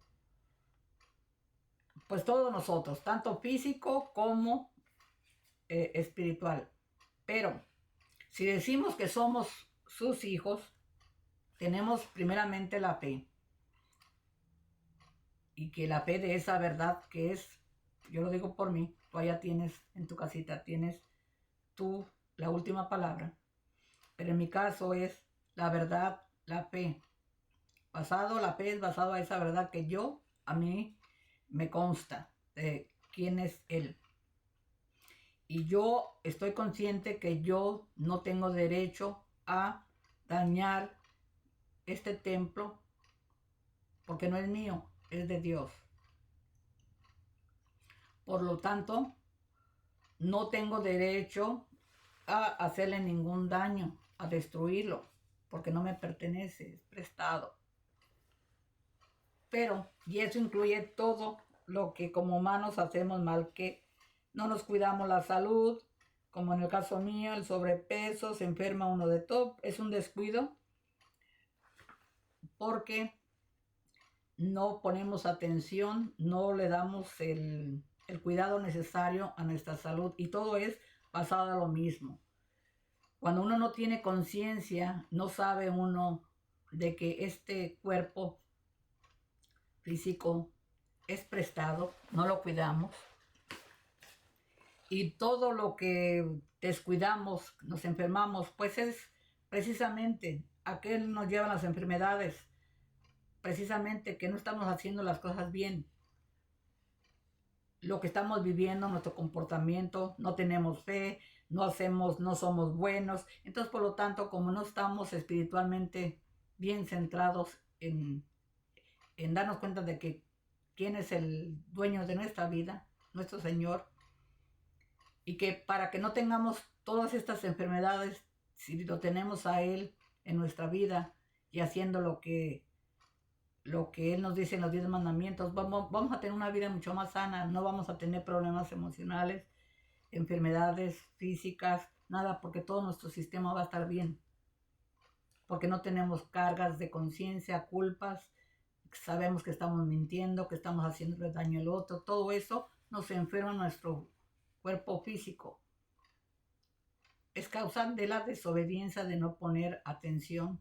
Speaker 1: pues todos nosotros, tanto físico como espiritual. Pero si decimos que somos sus hijos, tenemos primeramente la fe. Y que la fe de esa verdad que es, yo lo digo por mí, tú allá tienes en tu casita, tienes tú la última palabra. Pero en mi caso es la verdad, la fe. La fe es basado a esa verdad que a mí me consta de quién es Él. Y yo estoy consciente que yo no tengo derecho a dañar este templo porque no es mío, es de Dios. Por lo tanto, no tengo derecho a hacerle ningún daño, a destruirlo, porque no me pertenece, es prestado. Pero, y eso incluye todo lo que como humanos hacemos mal, que no nos cuidamos la salud, como en el caso mío, el sobrepeso, se enferma uno de todo, es un descuido, porque no ponemos atención, no le damos el cuidado necesario a nuestra salud, y todo es basado a lo mismo. Cuando uno no tiene conciencia, no sabe uno de que este cuerpo físico es prestado, no lo cuidamos, y todo lo que descuidamos, nos enfermamos, pues es precisamente a qué nos llevan las enfermedades, precisamente que no estamos haciendo las cosas bien, lo que estamos viviendo, nuestro comportamiento, no tenemos fe, no hacemos, no somos buenos. Entonces, por lo tanto, como no estamos espiritualmente bien centrados en darnos cuenta de que quién es el dueño de nuestra vida, nuestro Señor, y que para que no tengamos todas estas enfermedades, si lo tenemos a Él en nuestra vida y haciendo lo que Él nos dice en los 10 mandamientos, vamos a tener una vida mucho más sana, no vamos a tener problemas emocionales, enfermedades físicas, nada, porque todo nuestro sistema va a estar bien, porque no tenemos cargas de conciencia, culpas, sabemos que estamos mintiendo, que estamos haciéndole daño al otro, todo eso nos enferma nuestro cuerpo físico. Es causa de la desobediencia de no poner atención,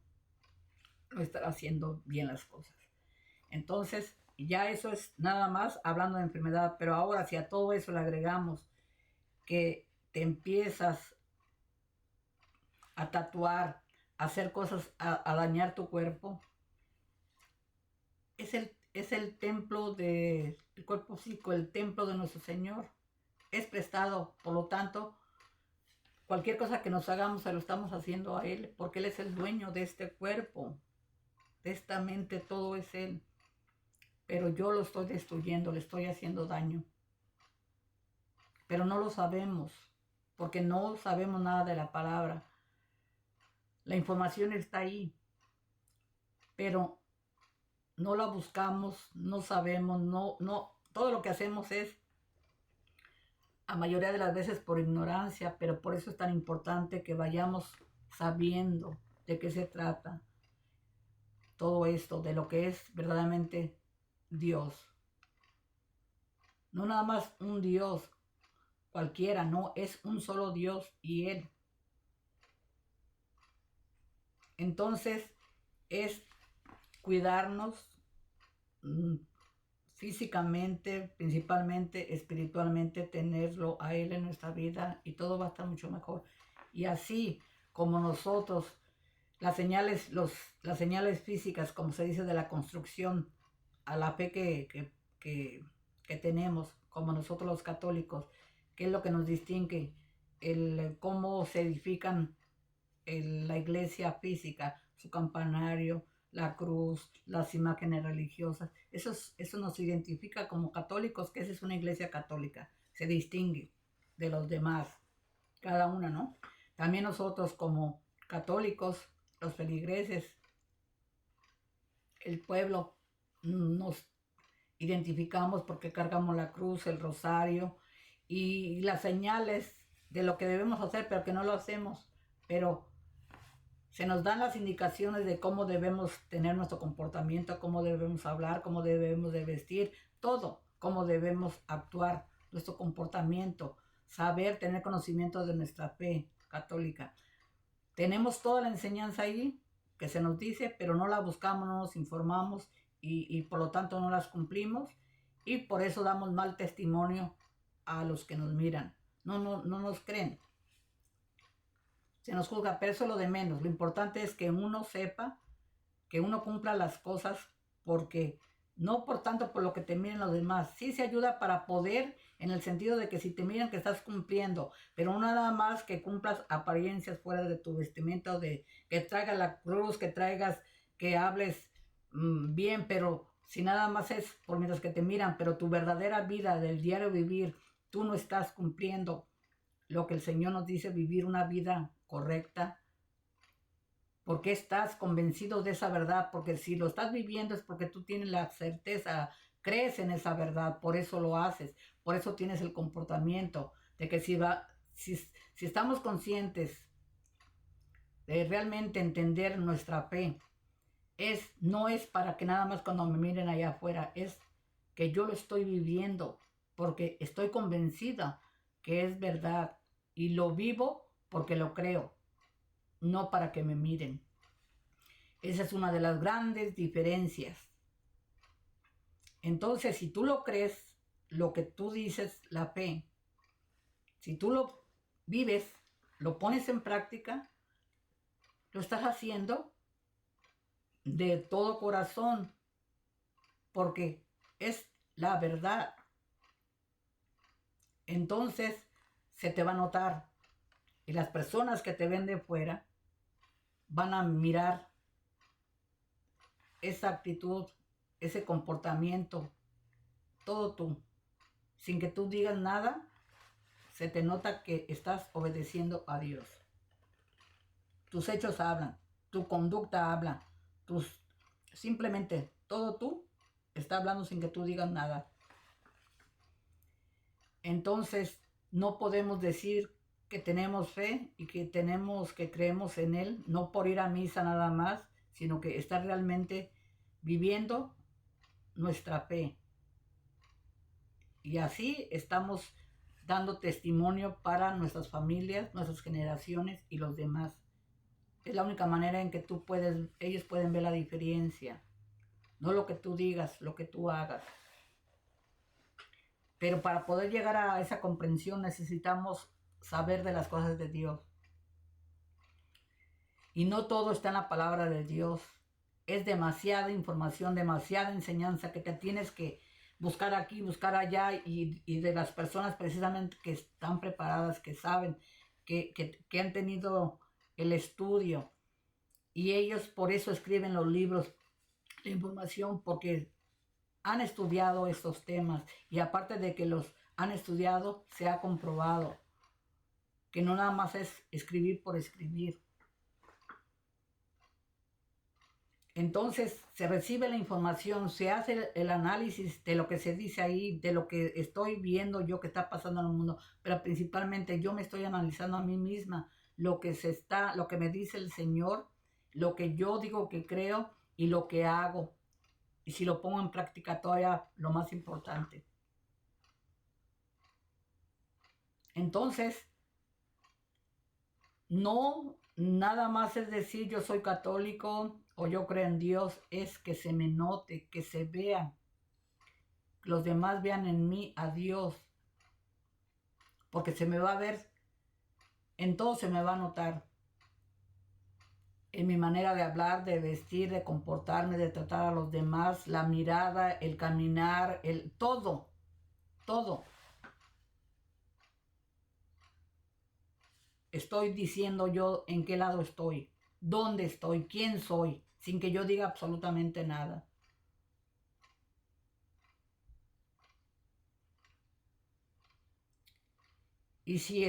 Speaker 1: no estar haciendo bien las cosas. Entonces, ya eso es nada más hablando de enfermedad, pero ahora si a todo eso le agregamos que te empiezas a tatuar, a hacer cosas, a dañar tu cuerpo, es el templo del cuerpo físico, el templo de nuestro Señor. Es prestado, por lo tanto, cualquier cosa que nos hagamos se lo estamos haciendo a Él, porque Él es el dueño de este cuerpo, de esta mente, todo es Él. Pero yo lo estoy destruyendo, le estoy haciendo daño. Pero no lo sabemos, porque no sabemos nada de la palabra. La información está ahí, pero no la buscamos, no sabemos, todo lo que hacemos es, a mayoría de las veces por ignorancia, pero por eso es tan importante que vayamos sabiendo de qué se trata todo esto, de lo que es verdaderamente Dios. No nada más un Dios cualquiera, no, es un solo Dios y Él. Entonces es cuidarnos físicamente, principalmente espiritualmente, tenerlo a Él en nuestra vida y todo va a estar mucho mejor. Y así como nosotros, las señales físicas, como se dice, de la construcción, a la fe que tenemos, como nosotros los católicos, que es lo que nos distingue, cómo se edifican la iglesia física, su campanario, la cruz, las imágenes religiosas. Eso nos identifica como católicos, que esa es una iglesia católica. Se distingue de los demás, cada una, ¿no? También nosotros como católicos, los feligreses, el pueblo, nos identificamos porque cargamos la cruz, el rosario y las señales de lo que debemos hacer, pero que no lo hacemos. Pero se nos dan las indicaciones de cómo debemos tener nuestro comportamiento, cómo debemos hablar, cómo debemos de vestir, todo, cómo debemos actuar, nuestro comportamiento, saber, tener conocimiento de nuestra fe católica. Tenemos toda la enseñanza ahí que se nos dice, pero no la buscamos, no nos informamos y por lo tanto no las cumplimos y por eso damos mal testimonio a los que nos miran. No nos creen. Se nos juzga, pero eso es lo de menos. Lo importante es que uno sepa, que uno cumpla las cosas, porque no por tanto por lo que te miren los demás. Sí se ayuda para poder, en el sentido de que si te miran que estás cumpliendo, pero no nada más que cumplas apariencias fuera de tu vestimenta, de que traigas la cruz, que traigas, que hables bien, pero si nada más es por mientras que te miran, pero tu verdadera vida del diario vivir, tú no estás cumpliendo lo que el Señor nos dice, vivir una vida correcta, porque estás convencido de esa verdad, porque si lo estás viviendo es porque tú tienes la certeza, crees en esa verdad, por eso lo haces, por eso tienes el comportamiento, de que si estamos conscientes de realmente entender nuestra fe, no es para que nada más cuando me miren allá afuera, es que yo lo estoy viviendo, porque estoy convencida que es verdad y lo vivo porque lo creo, no para que me miren. Esa es una de las grandes diferencias. Entonces, si tú lo crees, lo que tú dices, la fe, Si tú lo vives, lo pones en práctica, lo estás haciendo de todo corazón, porque es la verdad. Entonces se te va a notar, y las personas que te ven de fuera van a mirar esa actitud, ese comportamiento, todo tú, sin que tú digas nada, se te nota que estás obedeciendo a Dios. Tus hechos hablan, tu conducta habla, simplemente todo tú está hablando sin que tú digas nada. Entonces no podemos decir que tenemos fe y que creemos en Él, no por ir a misa nada más, sino que estar realmente viviendo nuestra fe. Y así estamos dando testimonio para nuestras familias, nuestras generaciones y los demás. Es la única manera en que ellos pueden ver la diferencia. No lo que tú digas, lo que tú hagas. Pero para poder llegar a esa comprensión necesitamos saber de las cosas de Dios. Y no todo está en la palabra de Dios. Es demasiada información, demasiada enseñanza que te tienes que buscar aquí, buscar allá, y de las personas precisamente que están preparadas, que saben, que han tenido el estudio. Y ellos por eso escriben los libros, la información, porque han estudiado estos temas. Y aparte de que los han estudiado, se ha comprobado que no nada más es escribir por escribir. Entonces se recibe la información, se hace el análisis de lo que se dice ahí, de lo que estoy viendo yo que está pasando en el mundo, pero principalmente yo me estoy analizando a mí misma, lo que me dice el Señor, lo que yo digo que creo y lo que hago. Y si lo pongo en práctica, todavía lo más importante. Entonces, no nada más es decir yo soy católico o yo creo en Dios, es que se me note, que se vea, que los demás vean en mí a Dios, porque se me va a ver, en todo se me va a notar, en mi manera de hablar, de vestir, de comportarme, de tratar a los demás, la mirada, el caminar, todo. Estoy diciendo yo en qué lado estoy, dónde estoy, quién soy, sin que yo diga absolutamente nada. Y si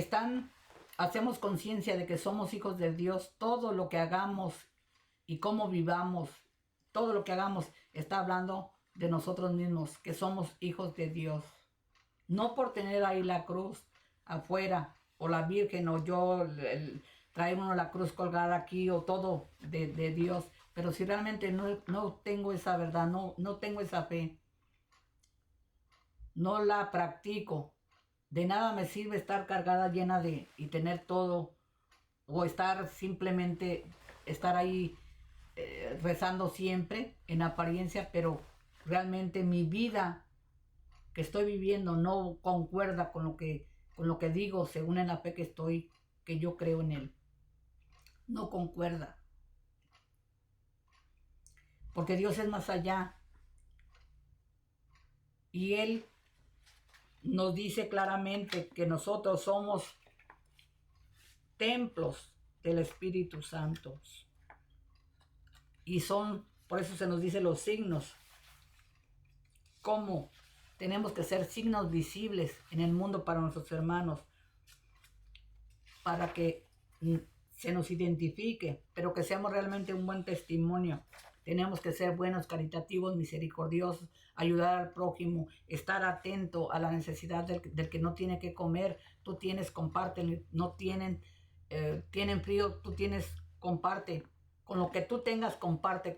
Speaker 1: hacemos conciencia de que somos hijos de Dios, todo lo que hagamos y cómo vivamos, todo lo que hagamos está hablando de nosotros mismos, que somos hijos de Dios. No por tener ahí la cruz afuera, o la Virgen, o yo traer uno la cruz colgada aquí, o todo de Dios. Pero si realmente no tengo esa verdad, no tengo esa fe, no la practico, de nada me sirve estar cargada llena y tener todo, o estar ahí rezando siempre en apariencia, pero realmente mi vida que estoy viviendo no concuerda con lo que digo según en la fe que yo creo en Él. No concuerda. Porque Dios es más allá. Y Él nos dice claramente que nosotros somos templos del Espíritu Santo. Y por eso se nos dice los signos. Cómo tenemos que ser signos visibles en el mundo para nuestros hermanos, para que se nos identifique, pero que seamos realmente un buen testimonio. Tenemos que ser buenos, caritativos, misericordiosos, ayudar al prójimo, estar atento a la necesidad del que no tiene que comer. Tú tienes, comparte. No tienen frío, tú tienes, comparte. Con lo que tú tengas, comparte.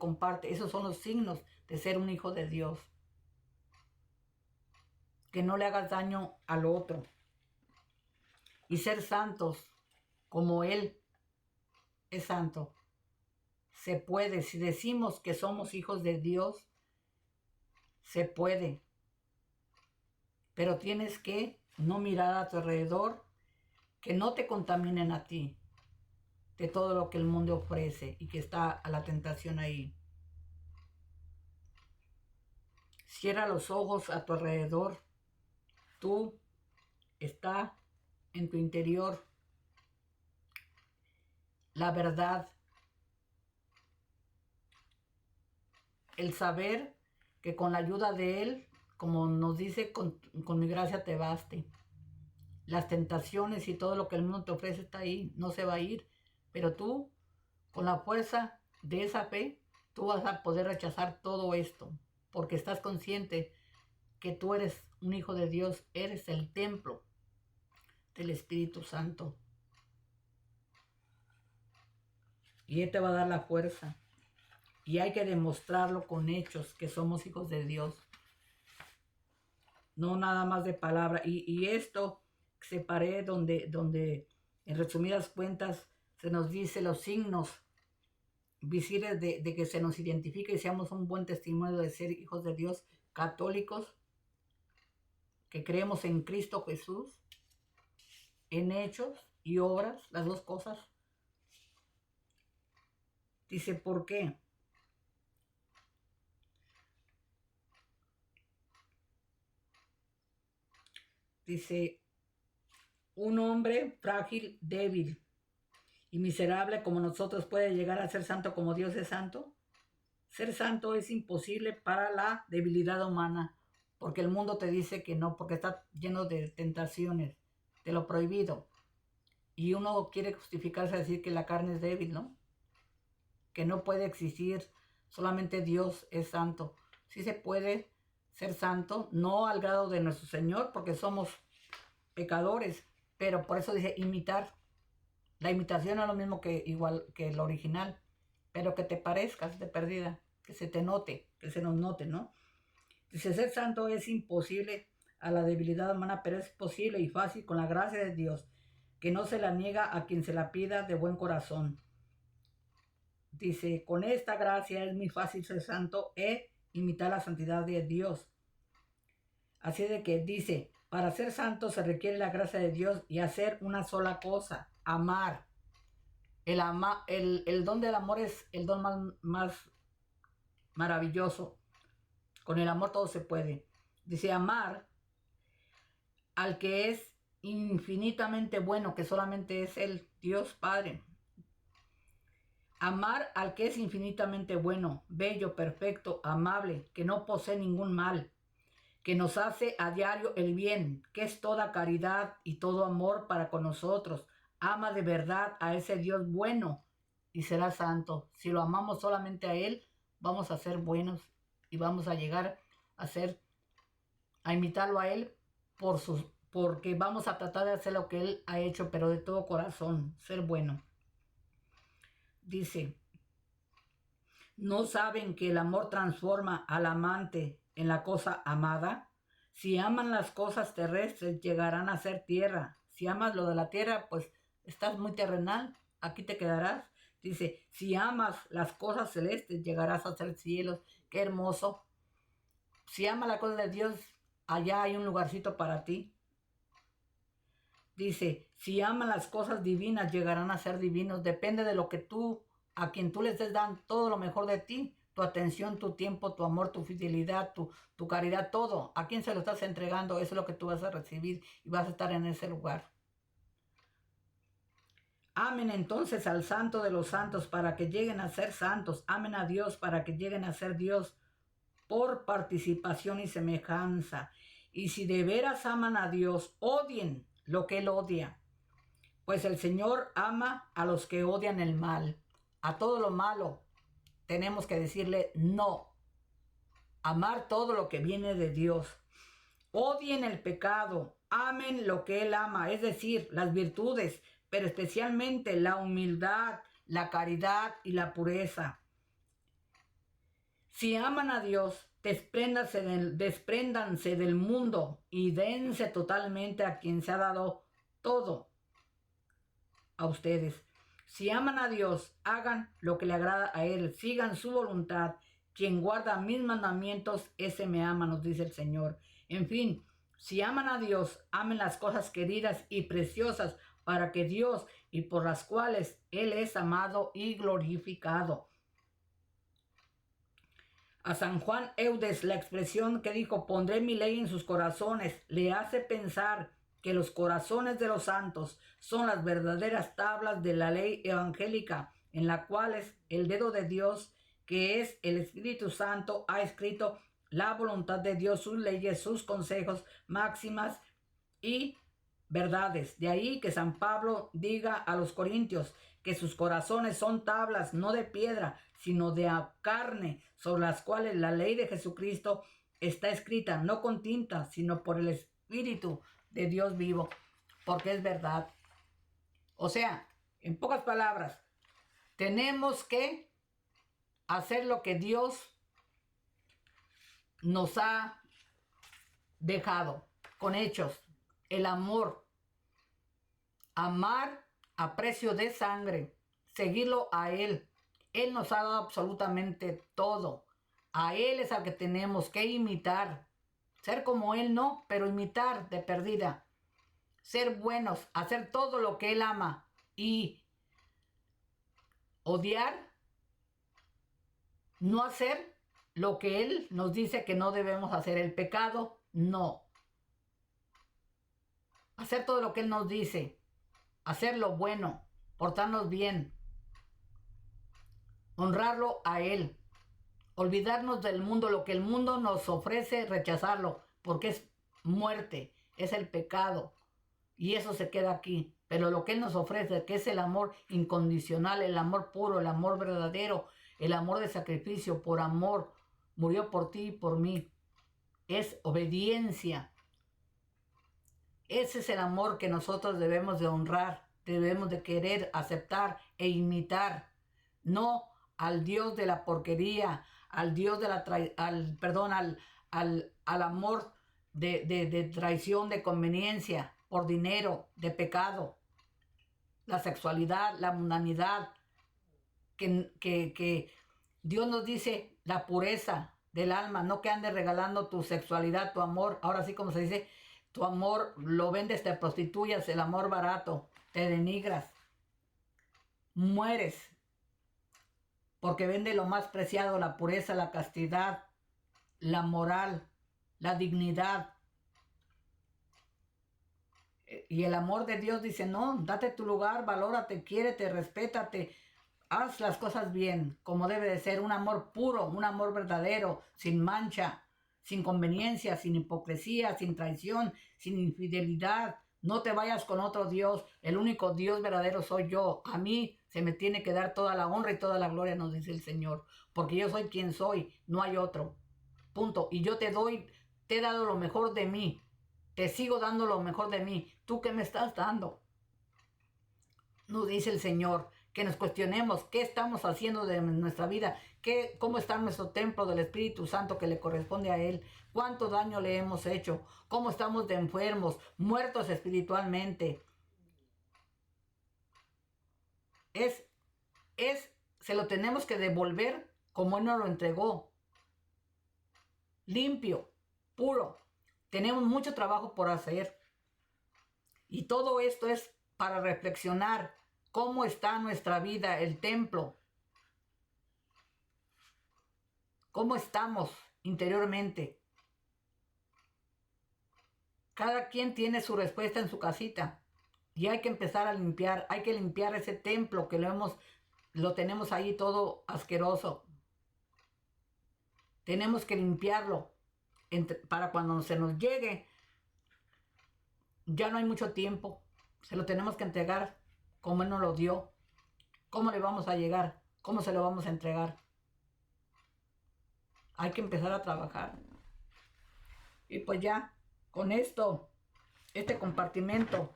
Speaker 1: Esos son los signos de ser un hijo de Dios. Que no le hagas daño al otro. Y ser santos como Él es santo. Se puede. Si decimos que somos hijos de Dios, se puede. Pero tienes que no mirar a tu alrededor que no te contaminen a ti de todo lo que el mundo ofrece y que está a la tentación ahí. Cierra los ojos a tu alrededor. Tú está en tu interior la verdad, el saber que con la ayuda de Él, como nos dice, con mi gracia te baste. Las tentaciones y todo lo que el mundo te ofrece está ahí, no se va a ir, pero tú, con la fuerza de esa fe, tú vas a poder rechazar todo esto, porque estás consciente que tú eres un hijo de Dios, eres el templo del Espíritu Santo. Y Él te va a dar la fuerza. Y hay que demostrarlo con hechos, que somos hijos de Dios. No nada más de palabra. Y esto separé donde en resumidas cuentas se nos dice los signos visibles de que se nos identifique y seamos un buen testimonio de ser hijos de Dios, católicos, que creemos en Cristo Jesús, en hechos y obras, las dos cosas. Dice, ¿por qué? Dice, un hombre frágil, débil y miserable como nosotros puede llegar a ser santo como Dios es santo. Ser santo es imposible para la debilidad humana, porque el mundo te dice que no, porque está lleno de tentaciones, de lo prohibido. Y uno quiere justificarse a decir que la carne es débil, ¿no? Que no puede existir, solamente Dios es santo. Sí se puede ser santo, no al grado de nuestro Señor, porque somos pecadores, pero por eso dice imitar. La imitación es lo mismo que igual que el original, pero que te parezcas de perdida, que se te note, que se nos note, ¿no? Dice, ser santo es imposible a la debilidad humana, pero es posible y fácil con la gracia de Dios, que no se la niega a quien se la pida de buen corazón. Dice, con esta gracia es muy fácil ser santo e imitar la santidad de Dios. Así de que dice, para ser santo se requiere la gracia de Dios y hacer una sola cosa, amar. El don del amor es el don más maravilloso. Con el amor todo se puede. Dice, amar al que es infinitamente bueno, que solamente es el Dios Padre. Amar al que es infinitamente bueno, bello, perfecto, amable, que no posee ningún mal, que nos hace a diario el bien, que es toda caridad y todo amor para con nosotros. Ama de verdad a ese Dios bueno y será santo. Si lo amamos solamente a Él, vamos a ser buenos y vamos a llegar a imitarlo a Él porque vamos a tratar de hacer lo que Él ha hecho, pero de todo corazón, ser bueno. Dice, ¿no saben que el amor transforma al amante en la cosa amada? Si aman las cosas terrestres, llegarán a ser tierra. Si amas lo de la tierra, pues estás muy terrenal, aquí te quedarás. Dice, si amas las cosas celestes, llegarás a ser cielos. Qué hermoso. Si amas la cosa de Dios, allá hay un lugarcito para ti. Dice, si aman las cosas divinas, llegarán a ser divinos. Depende de lo que tú, a quien tú les des, dan todo lo mejor de ti. Tu atención, tu tiempo, tu amor, tu fidelidad, tu caridad, todo. ¿A quién se lo estás entregando? Eso es lo que tú vas a recibir y vas a estar en ese lugar. Amen entonces al santo de los santos para que lleguen a ser santos. Amen a Dios para que lleguen a ser Dios por participación y semejanza. Y si de veras aman a Dios, odien lo que Él odia. Pues el Señor ama a los que odian el mal. A todo lo malo tenemos que decirle no. Amar todo lo que viene de Dios. Odien el pecado. Amen lo que Él ama, es decir, las virtudes, pero especialmente la humildad, la caridad y la pureza. Si aman a Dios, despréndanse del mundo y dense totalmente a quien se ha dado todo a ustedes. Si aman a Dios, hagan lo que le agrada a Él, sigan su voluntad. Quien guarda mis mandamientos, ese me ama, nos dice el Señor. En fin, si aman a Dios, amen las cosas queridas y preciosas para que Dios y por las cuales Él es amado y glorificado. A San Juan Eudes, la expresión que dijo, pondré mi ley en sus corazones, le hace pensar que los corazones de los santos son las verdaderas tablas de la ley evangélica, en las cuales el dedo de Dios, que es el Espíritu Santo, ha escrito la voluntad de Dios, sus leyes, sus consejos, máximas y verdades. De ahí que San Pablo diga a los corintios que sus corazones son tablas, no de piedra, sino de carne, sobre las cuales la ley de Jesucristo está escrita, no con tinta, sino por el Espíritu de Dios vivo, porque es verdad. O sea, en pocas palabras, tenemos que hacer lo que Dios nos ha dejado, con hechos, el amor, amar a precio de sangre, seguirlo a Él. Él nos ha dado absolutamente todo. A Él es al que tenemos que imitar. Ser como Él no, pero imitar de perdida. Ser buenos, hacer todo lo que Él ama y odiar, no hacer lo que Él nos dice que no debemos hacer. El pecado, no. Hacer todo lo que Él nos dice. Hacer lo bueno, portarnos bien. Honrarlo a Él. Olvidarnos del mundo, lo que el mundo nos ofrece, rechazarlo, porque es muerte, es el pecado. Y eso se queda aquí. Pero lo que Él nos ofrece, que es el amor incondicional, el amor puro, el amor verdadero, el amor de sacrificio, por amor, murió por ti y por mí. Es obediencia. Ese es el amor que nosotros debemos de honrar, debemos de querer, aceptar e imitar. No al Dios de la porquería, al Dios de la al amor de traición, de conveniencia, por dinero, de pecado, la sexualidad, la mundanidad, que Dios nos dice la pureza del alma, no que andes regalando tu sexualidad, tu amor, ahora sí como se dice, tu amor lo vendes, te prostituyas, el amor barato, te denigras, mueres, porque vende lo más preciado, la pureza, la castidad, la moral, la dignidad. Y el amor de Dios dice, no, date tu lugar, valórate, quiérete, respétate, haz las cosas bien, como debe de ser, un amor puro, un amor verdadero, sin mancha, sin conveniencia, sin hipocresía, sin traición, sin infidelidad. No te vayas con otro Dios, el único Dios verdadero soy yo. A mí se me tiene que dar toda la honra y toda la gloria, nos dice el Señor, porque yo soy quien soy, no hay otro. Punto. Y yo te he dado lo mejor de mí, te sigo dando lo mejor de mí. ¿Tú qué me estás dando? Nos dice el Señor, que nos cuestionemos qué estamos haciendo de nuestra vida, cómo está nuestro templo del Espíritu Santo que le corresponde a Él, cuánto daño le hemos hecho, cómo estamos de enfermos, muertos espiritualmente. Se lo tenemos que devolver como Él nos lo entregó, limpio, puro. Tenemos mucho trabajo por hacer. Y todo esto es para reflexionar cómo está nuestra vida, el templo. ¿Cómo estamos interiormente? Cada quien tiene su respuesta en su casita. Y hay que empezar a limpiar. Hay que limpiar ese templo que lo tenemos ahí todo asqueroso. Tenemos que limpiarlo para cuando se nos llegue. Ya no hay mucho tiempo. Se lo tenemos que entregar como Él nos lo dio. ¿Cómo le vamos a llegar? ¿Cómo se lo vamos a entregar? Hay que empezar a trabajar. Y pues ya, con esto, este compartimento,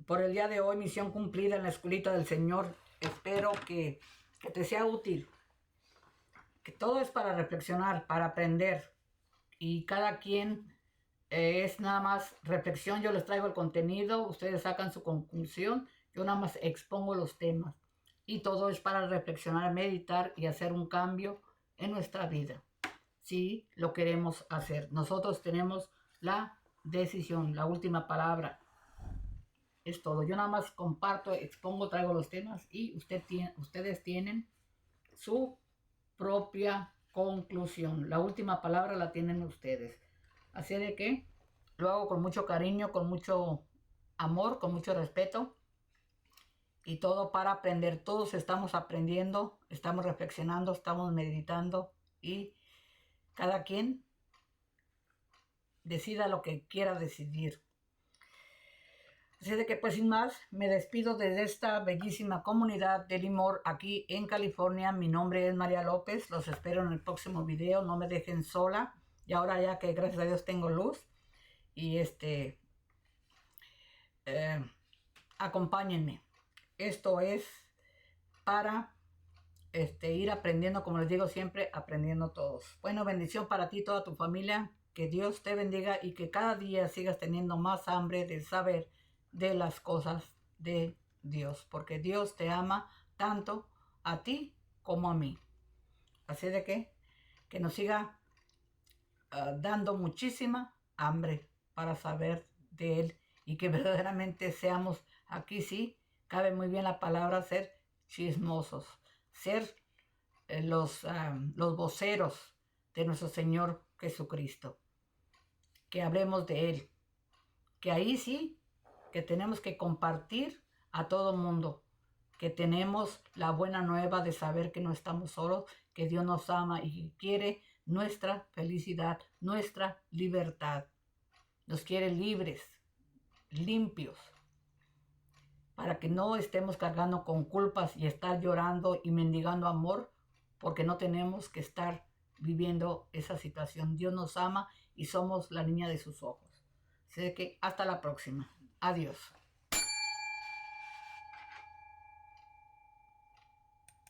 Speaker 1: por el día de hoy, misión cumplida en la escuelita del Señor. Espero que te sea útil. Que todo es para reflexionar, para aprender. Y cada quien es nada más reflexión. Yo les traigo el contenido, ustedes sacan su conclusión. Yo nada más expongo los temas. Y todo es para reflexionar, meditar y hacer un cambio en nuestra vida. Si lo queremos hacer. Nosotros tenemos la decisión, la última palabra. Es todo. Yo nada más comparto, expongo, traigo los temas y ustedes tienen su propia conclusión. La última palabra la tienen ustedes. Así de que lo hago con mucho cariño, con mucho amor, con mucho respeto y todo para aprender. Todos estamos aprendiendo, estamos reflexionando, estamos meditando y cada quien decida lo que quiera decidir. Así de que pues sin más, me despido desde esta bellísima comunidad de Limor aquí en California. Mi nombre es María López, los espero en el próximo video, no me dejen sola. Y ahora ya que gracias a Dios tengo luz y acompáñenme. Esto es para ir aprendiendo, como les digo siempre, aprendiendo todos. Bueno, bendición para ti y toda tu familia. Que Dios te bendiga y que cada día sigas teniendo más hambre de saber de las cosas de Dios. Porque Dios te ama tanto a ti como a mí. Así de que nos siga dando muchísima hambre para saber de Él. Y que verdaderamente seamos, aquí sí, cabe muy bien la palabra ser chismosos. Ser los voceros de nuestro Señor Jesucristo, que hablemos de Él, que ahí sí, que tenemos que compartir a todo mundo, que tenemos la buena nueva de saber que no estamos solos, que Dios nos ama y quiere nuestra felicidad, nuestra libertad, nos quiere libres, limpios, para que no estemos cargando con culpas y estar llorando y mendigando amor, porque no tenemos que estar viviendo esa situación. Dios nos ama y somos la niña de sus ojos. Así que hasta la próxima. Adiós.